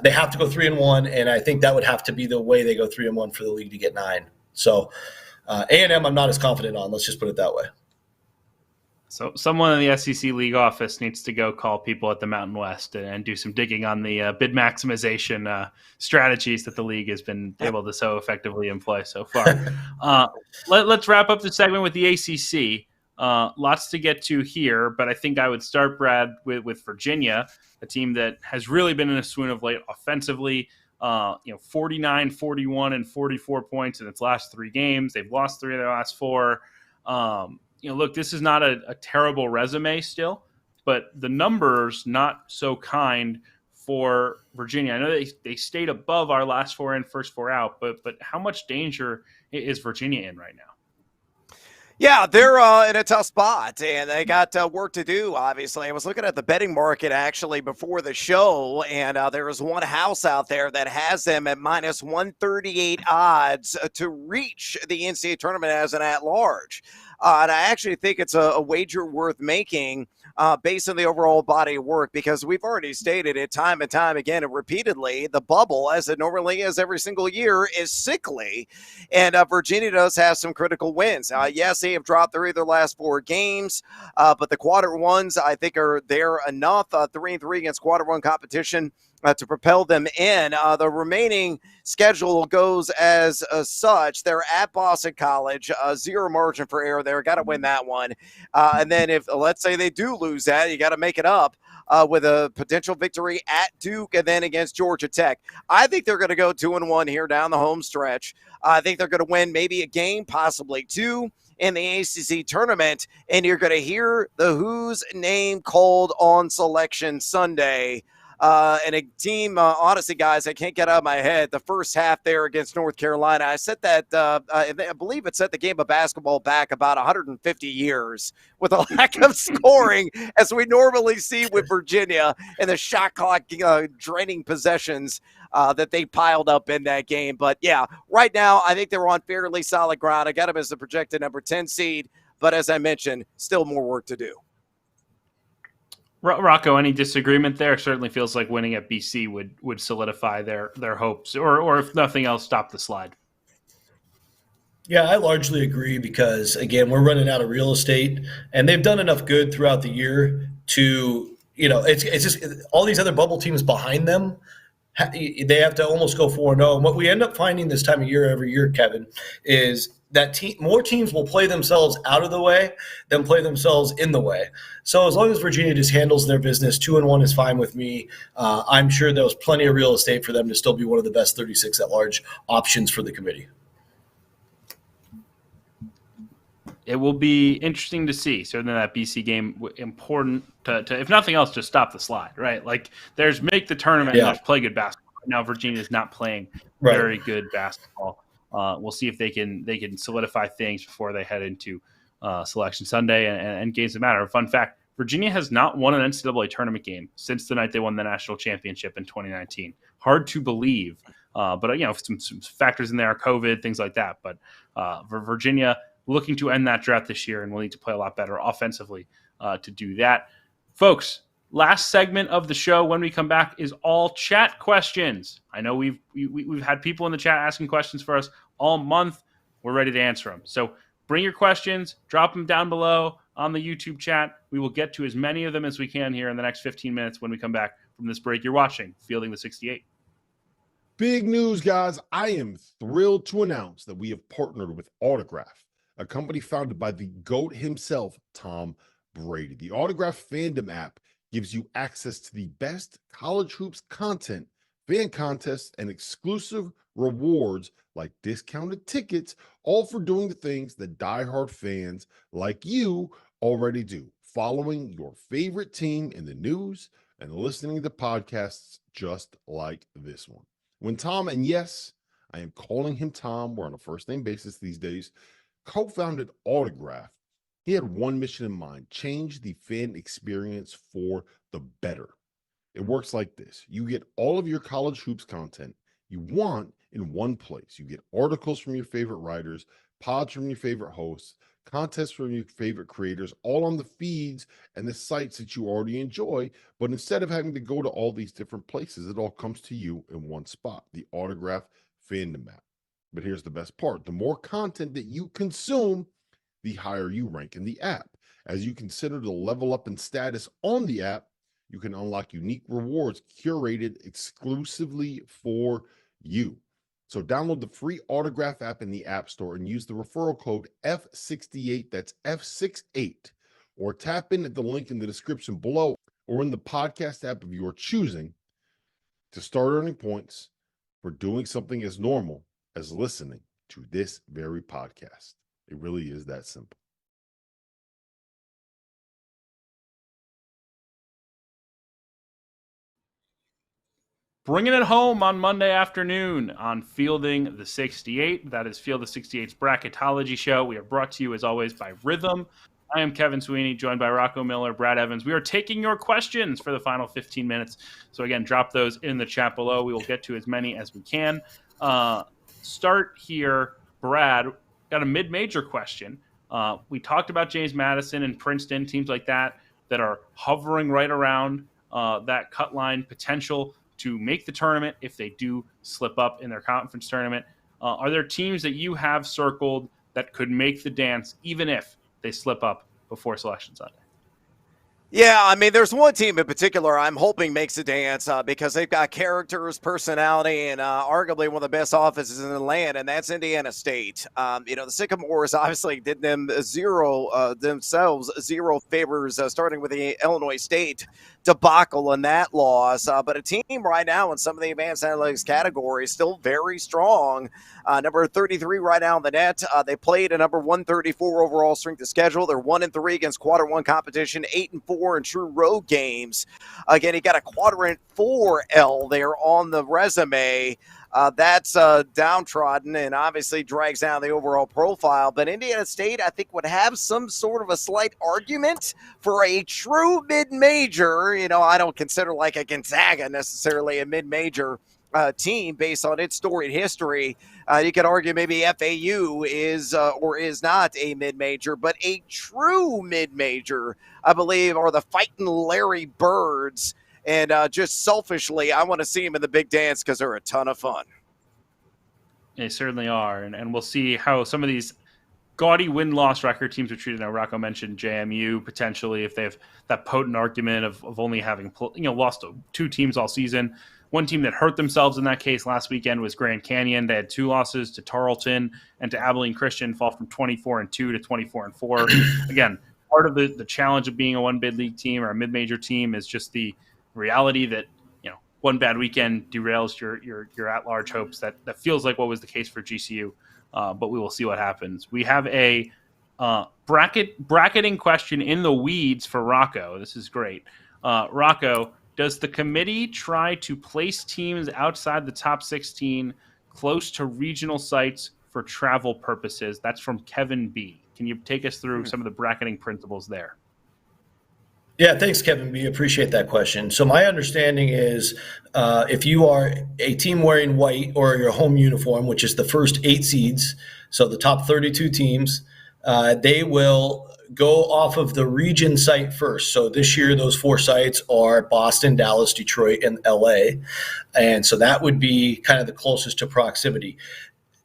They have to go 3-1, and I think that would have to be the way they go 3-1 for the league to get 9. So A&M, I'm not as confident on. Let's just put it that way. So someone in the SEC league office needs to go call people at the Mountain West and do some digging on the bid maximization strategies that the league has been able to so effectively employ so far. Let's wrap up the segment with the ACC. Lots to get to here, but I think I would start, Brad, with Virginia, a team that has really been in a swoon of late offensively. 49, 41, and 44 points in its last 3 games. They've lost 3 of their last 4. Look, this is not a terrible resume still, but the numbers not so kind for Virginia. I know they stayed above our last 4 in, first 4 out, but how much danger is Virginia in right now? Yeah, they're in a tough spot, and they got work to do, obviously. I was looking at the betting market, actually, before the show, and there is one house out there that has them at minus 138 odds to reach the NCAA tournament as an at-large. And I actually think it's a wager worth making based on the overall body of work, because we've already stated it time and time again and repeatedly, the bubble, as it normally is every single year, is sickly. And Virginia does have some critical wins. Yes, they have dropped 3 of their last 4 games, but the quadrant ones, I think, are there enough. 3-3 against quadrant 1 competition to propel them in. The remaining schedule goes as such. They're at Boston College, 0 margin for error there. Got to win that one. And then if, let's say they do lose that, you got to make it up with a potential victory at Duke and then against Georgia Tech. I think they're going to go 2-1 here down the home stretch. I think they're going to win maybe a game, possibly 2 in the ACC tournament, and you're going to hear the Who's name called on Selection Sunday. And a team, honestly, guys, I can't get out of my head. The first half there against North Carolina, I set that, I believe it set the game of basketball back about 150 years with a lack of scoring, as we normally see with Virginia and the shot clock draining possessions that they piled up in that game. But, yeah, right now I think they're on fairly solid ground. I got them as the projected number 10 seed, but as I mentioned, still more work to do. Rocco, any disagreement there? Certainly feels like winning at BC would solidify their hopes, or if nothing else, stop the slide. Yeah, I largely agree because, again, we're running out of real estate, and they've done enough good throughout the year to, it's just all these other bubble teams behind them, they have to almost go 4-0. And what we end up finding this time of year every year, Kevin, is that more teams will play themselves out of the way than play themselves in the way. So as long as Virginia just handles their business, 2-1 is fine with me. I'm sure there's plenty of real estate for them to still be one of the best 36 at-large options for the committee. it will be interesting to see. Certainly that BC game, important to if nothing else, just stop the slide, right? Like there's make the tournament and there's play good basketball. Now Virginia is not playing very good basketball. We'll see if they can solidify things before they head into Selection Sunday and games that matter. Fun fact, Virginia has not won an NCAA tournament game since the night they won the national championship in 2019. Hard to believe, but some factors in there are COVID, things like that. But for Virginia, looking to end that drought this year, and we'll need to play a lot better offensively to do that. Folks, last segment of the show when we come back is all chat questions. I know we've had people in the chat asking questions for us all month. We're ready to answer them. So bring your questions, drop them down below on the YouTube chat. We will get to as many of them as we can here in the next 15 minutes when we come back from this break. You're watching Fielding the 68. Big news, guys. I am thrilled to announce that we have partnered with Autograph, a company founded by the GOAT himself, Tom Brady. The Autograph Fandom app gives you access to the best college hoops content, fan contests, and exclusive rewards like discounted tickets, all for doing the things that diehard fans like you already do, following your favorite team in the news and listening to podcasts just like this one. When Tom, and yes, I am calling him Tom, we're on a first-name basis these days, co-founded Autograph, he had one mission in mind: change the fan experience for the better. It works like this. You get all of your college hoops content you want in one place. You get articles from your favorite writers, pods from your favorite hosts, contests from your favorite creators, all on the feeds and the sites that you already enjoy. But instead of having to go to all these different places, it all comes to you in one spot, the Autograph Fandom app. But here's the best part. The more content that you consume, the higher you rank in the app. As you consider to level up in status on the app, you can unlock unique rewards curated exclusively for you. So download the free Autograph app in the App Store and use the referral code F68, that's F68, or tap in at the link in the description below or in the podcast app of your choosing to start earning points for doing something as normal as listening to this very podcast. It really is that simple. Bringing it home on Monday afternoon on Fielding the 68. That is Field the 68's Bracketology show. We are brought to you, as always, by Rhythm. I am Kevin Sweeney, joined by Rocco Miller, Brad Evans. We are taking your questions for the final 15 minutes. So, again, drop those in the chat below. We will get to as many as we can. Start here, Brad. Got a mid-major question. We talked about James Madison and Princeton, teams like that are hovering right around that cut line potential to make the tournament if they do slip up in their conference tournament. Are there teams that you have circled that could make the dance even if they slip up before Selection Sunday? Yeah, I mean, there's one team in particular I'm hoping makes a dance because they've got characters, personality, and arguably one of the best offenses in the land, and that's Indiana State. The Sycamores obviously did themselves zero favors, starting with the Illinois State debacle in that loss. But a team right now in some of the advanced analytics categories still very strong. Number 33 right now on the net. They played a number 134 overall strength of schedule. They're 1-3 against quadrant 1 competition, 8-4 in true road games. Again, he got a quadrant 4L there on the resume. That's downtrodden and obviously drags down the overall profile. But Indiana State, I think, would have some sort of a slight argument for a true mid-major. I don't consider like a Gonzaga necessarily a mid-major team based on its storied history. You could argue maybe FAU is or is not a mid-major, but a true mid-major, I believe, are the Fighting Larry Birds. And just selfishly, I want to see them in the big dance because they're a ton of fun. They certainly are. And we'll see how some of these gaudy win-loss record teams are treated. Now, Rocco mentioned JMU potentially if they have that potent argument of only having lost to 2 teams all season. One team that hurt themselves in that case last weekend was Grand Canyon. They had 2 losses to Tarleton and to Abilene Christian, fall from 24-2 to 24-4. Again, part of the challenge of being a one-bid league team or a mid-major team is just the reality that one bad weekend derails your at-large hopes. That feels like what was the case for GCU, but we will see what happens. We have a bracketing question in the weeds for Rocco. This is great. Rocco, does the committee try to place teams outside the top 16 close to regional sites for travel purposes? That's from Kevin B. Can you take us through some of the bracketing principles there? Yeah, thanks, Kevin B. Appreciate that question. So my understanding is if you are a team wearing white or your home uniform, which is the first 8 seeds, so the top 32 teams, they will go off of the region site first. So this year, those 4 sites are Boston, Dallas, Detroit, and LA. And so that would be kind of the closest to proximity.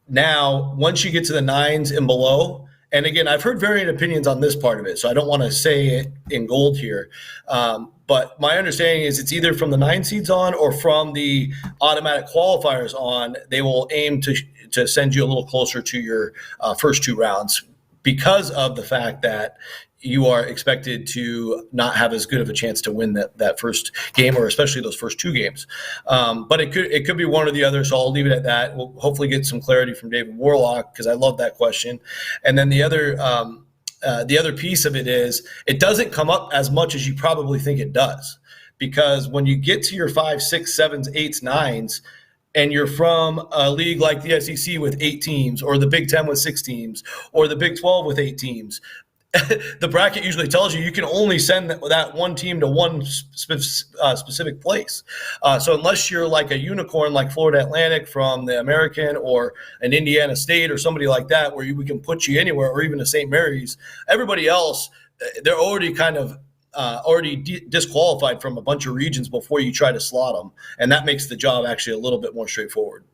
Now, once you get to the 9s and below, and again, I've heard varying opinions on this part of it, so I don't want to say it in gold here. But my understanding is it's either from the 9 seeds on or from the automatic qualifiers on. They will aim to send you a little closer to your first 2 rounds because of the fact that you are expected to not have as good of a chance to win that first game, or especially those first 2 games. But it could be one or the other, so I'll leave it at that. We'll hopefully get some clarity from David Warlock, because I love that question. And then the other piece of it is it doesn't come up as much as you probably think it does, because when you get to your 5, 6, 7s, 8s, 9s, and you're from a league like the SEC with 8 teams, or the Big Ten with 6 teams, or the Big 12 with 8 teams, the bracket usually tells you can only send that one team to one specific place. So unless you're like a unicorn like Florida Atlantic from the American, or an Indiana State or somebody like that, where we can put you anywhere, or even a St. Mary's, everybody else, they're already kind of disqualified from a bunch of regions before you try to slot them. And that makes the job actually a little bit more straightforward.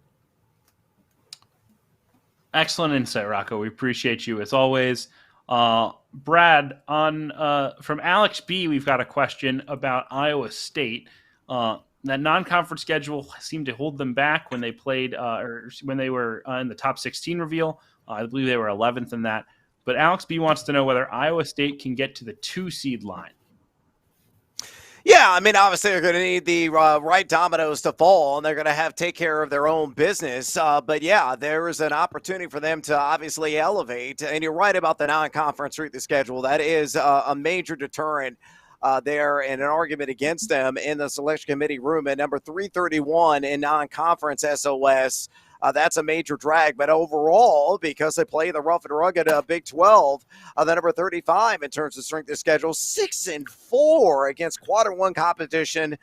Excellent insight, Rocco. We appreciate you as always. Brad, from Alex B, we've got a question about Iowa State. That non-conference schedule seemed to hold them back when they played, or when they were in the top 16 reveal. I believe they were 11th in that. But Alex B wants to know whether Iowa State can get to the 2 seed line. Yeah, I mean, obviously they're going to need the right dominoes to fall, and they're going to have to take care of their own business. But yeah, there is an opportunity for them to obviously elevate. And you're right about the non-conference strength of schedule. That is a major deterrent there, and an argument against them in the selection committee room at number 331 in non-conference SOS. That's a major drag. But overall, because they play the rough and rugged Big 12, the number 35 in terms of strength of schedule, 6-4 against quadrant 1 competition.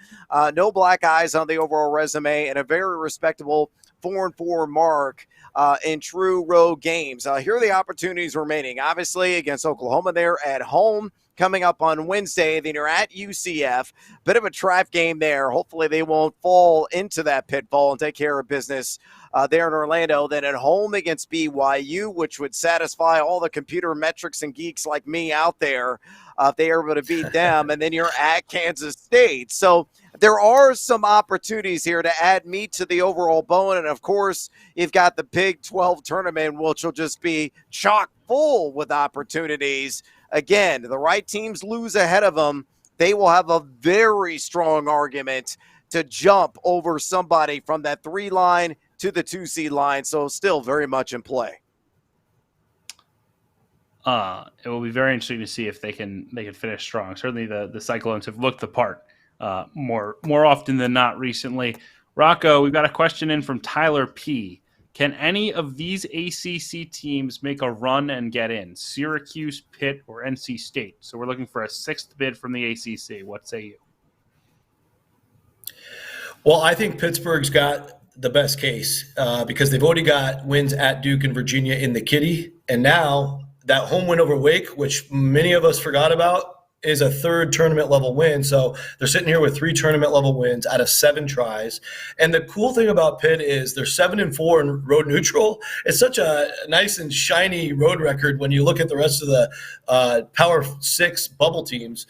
No black eyes on the overall resume, and a very respectable 4-4 mark in true road games. Here are the opportunities remaining. Obviously, against Oklahoma, they're at home. Coming up on Wednesday, then you're at UCF. Bit of a trap game there. Hopefully they won't fall into that pitfall and take care of business there in Orlando. Then at home against BYU, which would satisfy all the computer metrics and geeks like me out there if they are able to beat them. And then you're at Kansas State. So there are some opportunities here to add meat to the overall bone. And, of course, you've got the Big 12 tournament, which will just be chock full with opportunities. Again, the right teams lose ahead of them, they will have a very strong argument to jump over somebody from that 3 line to the 2 seed line. So still very much in play. It will be very interesting to see if they can finish strong. Certainly the Cyclones have looked the part more often than not recently. Rocco, we've got a question in from Tyler P. Can any of these ACC teams make a run and get in? Syracuse, Pitt, or NC State? So we're looking for a 6th bid from the ACC. What say you? Well, I think Pittsburgh's got the best case because they've already got wins at Duke and Virginia in the kitty. And now that home win over Wake, which many of us forgot about, is a 3rd tournament level win. So they're sitting here with 3 tournament level wins out of 7 tries. And the cool thing about Pitt is they're 7-4 in road neutral. It's such a nice and shiny road record when you look at the rest of the Power 6 bubble teams.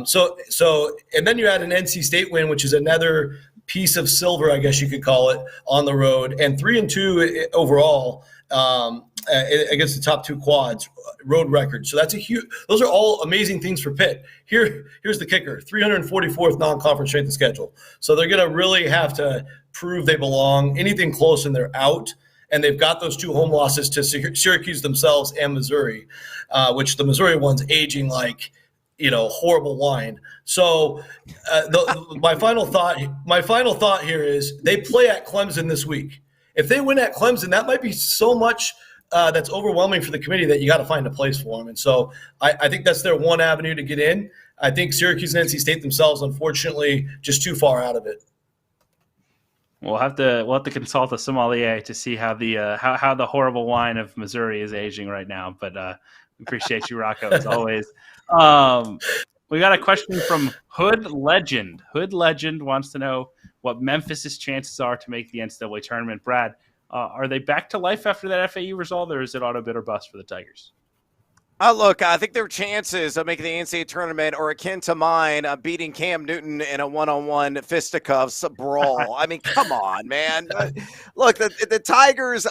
So and then you add an NC State win, which is another piece of silver, I guess you could call it, on the road, and 3-2 overall against the top 2 quads road record. So that's a huge. Those are all amazing things for Pitt. Here's the kicker: 344th non-conference strength of schedule. So they're going to really have to prove they belong. Anything close and they're out. And they've got those 2 home losses to Syracuse themselves and Missouri, which the Missouri one's aging like, horrible wine. So my final thought here is they play at Clemson this week. If they win at Clemson, that might be so much that's overwhelming for the committee that you got to find a place for them. And so I think that's their one avenue to get in. I think Syracuse and NC State themselves, unfortunately, just too far out of it. We'll have to consult a sommelier to see how the horrible wine of Missouri is aging right now. But we appreciate you, Rocco, as always. We got a question from Hood Legend. Hood Legend wants to know what Memphis's chances are to make the NCAA tournament. Brad, are they back to life after that FAU result, or is it auto bid or bust for the Tigers? Look, I think their chances of making the NCAA tournament are akin to mine beating Cam Newton in a one-on-one fisticuffs brawl. I mean, come on, man. Look, the Tigers,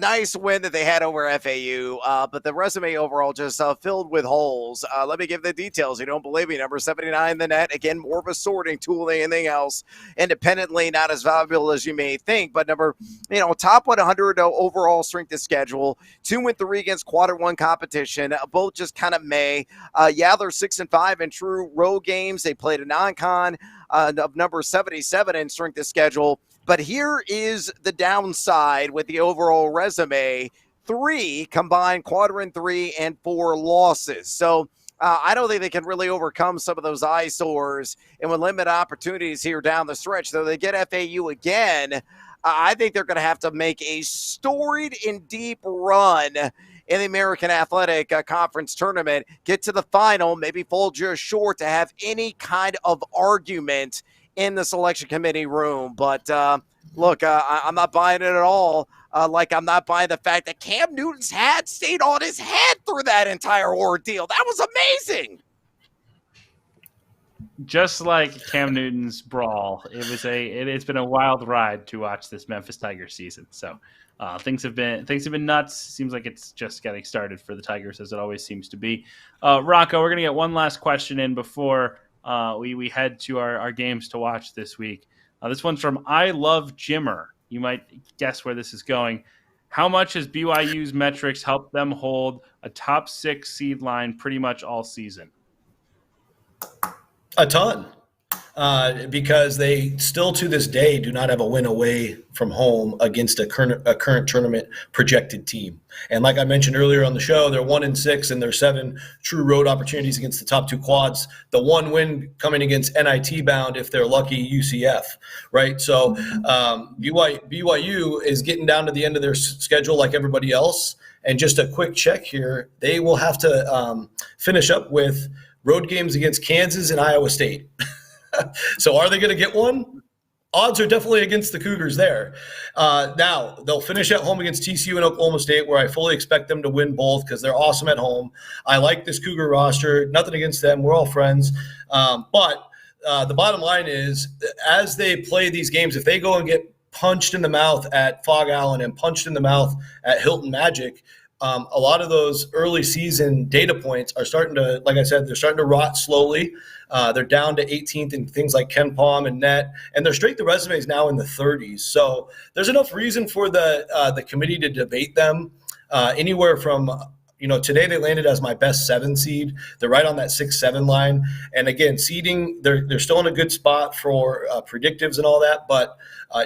nice win that they had over FAU, but the resume overall just filled with holes. Let me give the details. You don't believe me. Number 79 in the net. Again, more of a sorting tool than anything else. Independently, not as valuable as you may think, but top 100 overall strength of schedule. 2-3 against quad 1 competition. Both just kind of May. They're 6-5 in true road games. They played a non-con of number 77 in strength of schedule. But here is the downside with the overall resume. 3 combined quadrant 3 and 4 losses. So I don't think they can really overcome some of those eyesores and with limited opportunities here down the stretch. Though they get FAU again, I think they're going to have to make a storied and deep run in the American Athletic Conference tournament, get to the final, maybe fall just short to have any kind of argument in the selection committee room. But look, I'm not buying it at all. Like I'm not buying the fact that Cam Newton's hat stayed on his head through that entire ordeal. That was amazing. Just like Cam Newton's brawl, it's been a wild ride to watch this Memphis Tigers season. So things have been nuts. Seems like it's just getting started for the Tigers, as it always seems to be. Rocco, we're gonna get one last question in before we head to our games to watch this week. This one's from I Love Jimmer. You might guess where this is going. How much has BYU's metrics helped them hold a top 6 seed line pretty much all season? A ton, because they still to this day do not have a win away from home against a current tournament projected team. And like I mentioned earlier on the show, they're 1-6 and their 7 true road opportunities against the top 2 quads. The 1 win coming against NIT bound, if they're lucky, UCF, right? So BYU is getting down to the end of their schedule like everybody else. And just a quick check here, they will have to finish up with road games against Kansas and Iowa State. So are they going to get one? Odds are definitely against the Cougars there. Now, they'll finish at home against TCU and Oklahoma State, where I fully expect them to win both because they're awesome at home. I like this Cougar roster. Nothing against them. We're all friends. But the bottom line is, as they play these games, if they go and get punched in the mouth at Fog Allen and punched in the mouth at Hilton Magic, a lot of those early season data points are starting to, like I said, they're starting to rot slowly. They're down to 18th in things like Ken Palm and net, and their strength of resumes now in the 30s. So there's enough reason for the committee to debate them anywhere from, today they landed as my best 7 seed. They're right on that 6-7 line. And again, seeding, they're still in a good spot for predictives and all that, but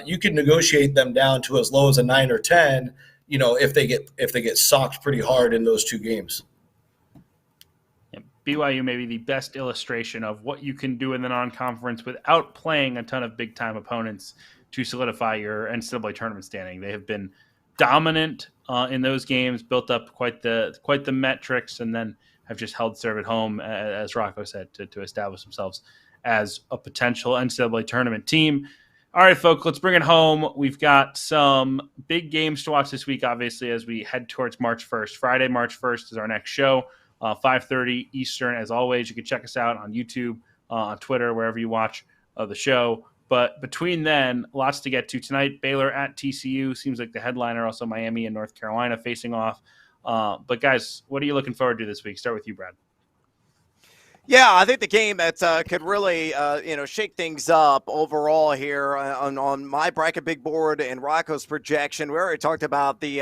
you can negotiate them down to as low as a 9 or 10. If they get socked pretty hard in those 2 games. Yeah, BYU may be the best illustration of what you can do in the non-conference without playing a ton of big-time opponents to solidify your NCAA tournament standing. They have been dominant in those games, built up quite the metrics, and then have just held serve at home, as Rocco said, to establish themselves as a potential NCAA tournament team. All right, folks, let's bring it home. We've got some big games to watch this week, obviously, as we head towards March 1st. Friday, March 1st is our next show, 5:30 Eastern. As always, you can check us out on YouTube, on Twitter, wherever you watch the show. But between then, lots to get to. Tonight, Baylor at TCU. Seems like the headliner. Also, Miami and North Carolina facing off. But, guys, what are you looking forward to this week? Start with you, Brad. Yeah, I think the game that could really, shake things up overall here on my bracket big board and Rocco's projection. We already talked about the,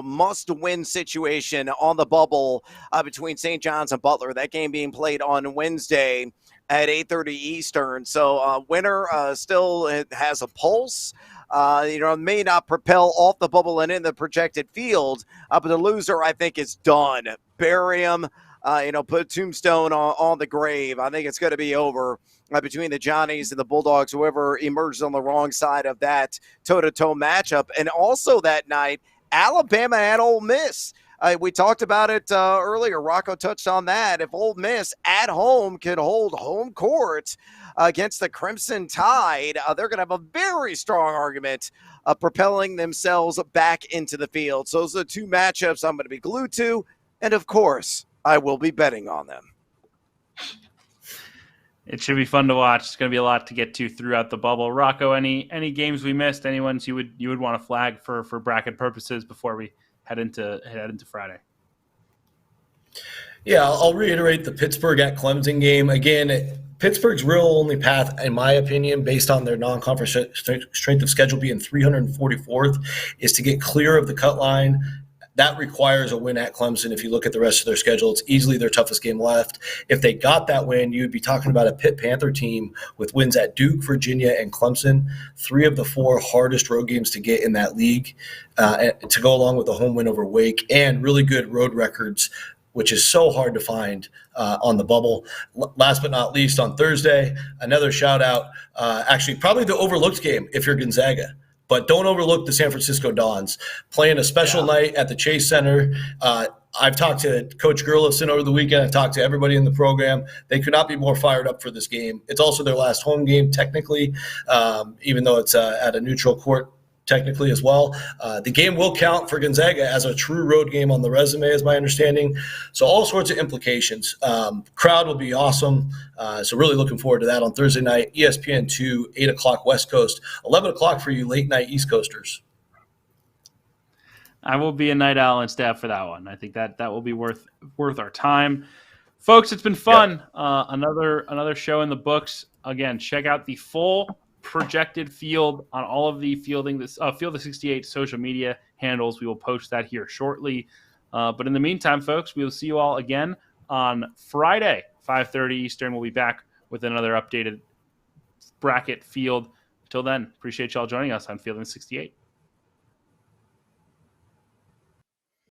must-win situation on the bubble between St. John's and Butler. That game being played on Wednesday at 8:30 Eastern. So winner still has a pulse. May not propel off the bubble and in the projected field, but the loser, I think, is done. Bury him. Put a tombstone on the grave. I think it's going to be over between the Johnnies and the Bulldogs, whoever emerges on the wrong side of that toe-to-toe matchup. And also that night, Alabama and Ole Miss. We talked about it earlier. Rocco touched on that. If Ole Miss at home can hold home court against the Crimson Tide, they're going to have a very strong argument of propelling themselves back into the field. So those are the two matchups I'm going to be glued to. And, of course, I will be betting on them. It should be fun to watch. It's going to be a lot to get to throughout the bubble. Rocco, any games we missed? Any ones you would want to flag for bracket purposes before we head into Friday? Yeah, I'll reiterate the Pittsburgh at Clemson game. Again, Pittsburgh's real only path, in my opinion, based on their non-conference strength of schedule being 344th, is to get clear of the cut line. That requires a win at Clemson. If you look at the rest of their schedule, it's easily their toughest game left. If they got that win, you'd be talking about a Pitt Panther team with wins at Duke, Virginia, and Clemson, 3 of the 4 hardest road games to get in that league, to go along with a home win over Wake and really good road records, which is so hard to find on the bubble. Last but not least, on Thursday, another shout out, actually probably the overlooked game if you're Gonzaga. But don't overlook the San Francisco Dons playing a special night at the Chase Center. I've talked to Coach Gerlison over the weekend. I've talked to everybody in the program. They could not be more fired up for this game. It's also their last home game, technically, even though it's at a neutral court technically as well. The game will count for Gonzaga as a true road game on the resume, is my understanding. So all sorts of implications. Crowd will be awesome. So really looking forward to that on Thursday night, ESPN2, 8 o'clock West Coast, 11 o'clock for you late night East Coasters. I will be a night owl and staff for that one. I think that will be worth our time. Folks, it's been fun. Yep. Another show in the books. Again, check out the full projected field on all of the Field of 68 social media handles. We will post that here shortly. But in the meantime, folks, we will see you all again on Friday, 5:30 Eastern. We'll be back with another updated bracket field. Until then, appreciate y'all joining us on Field of 68.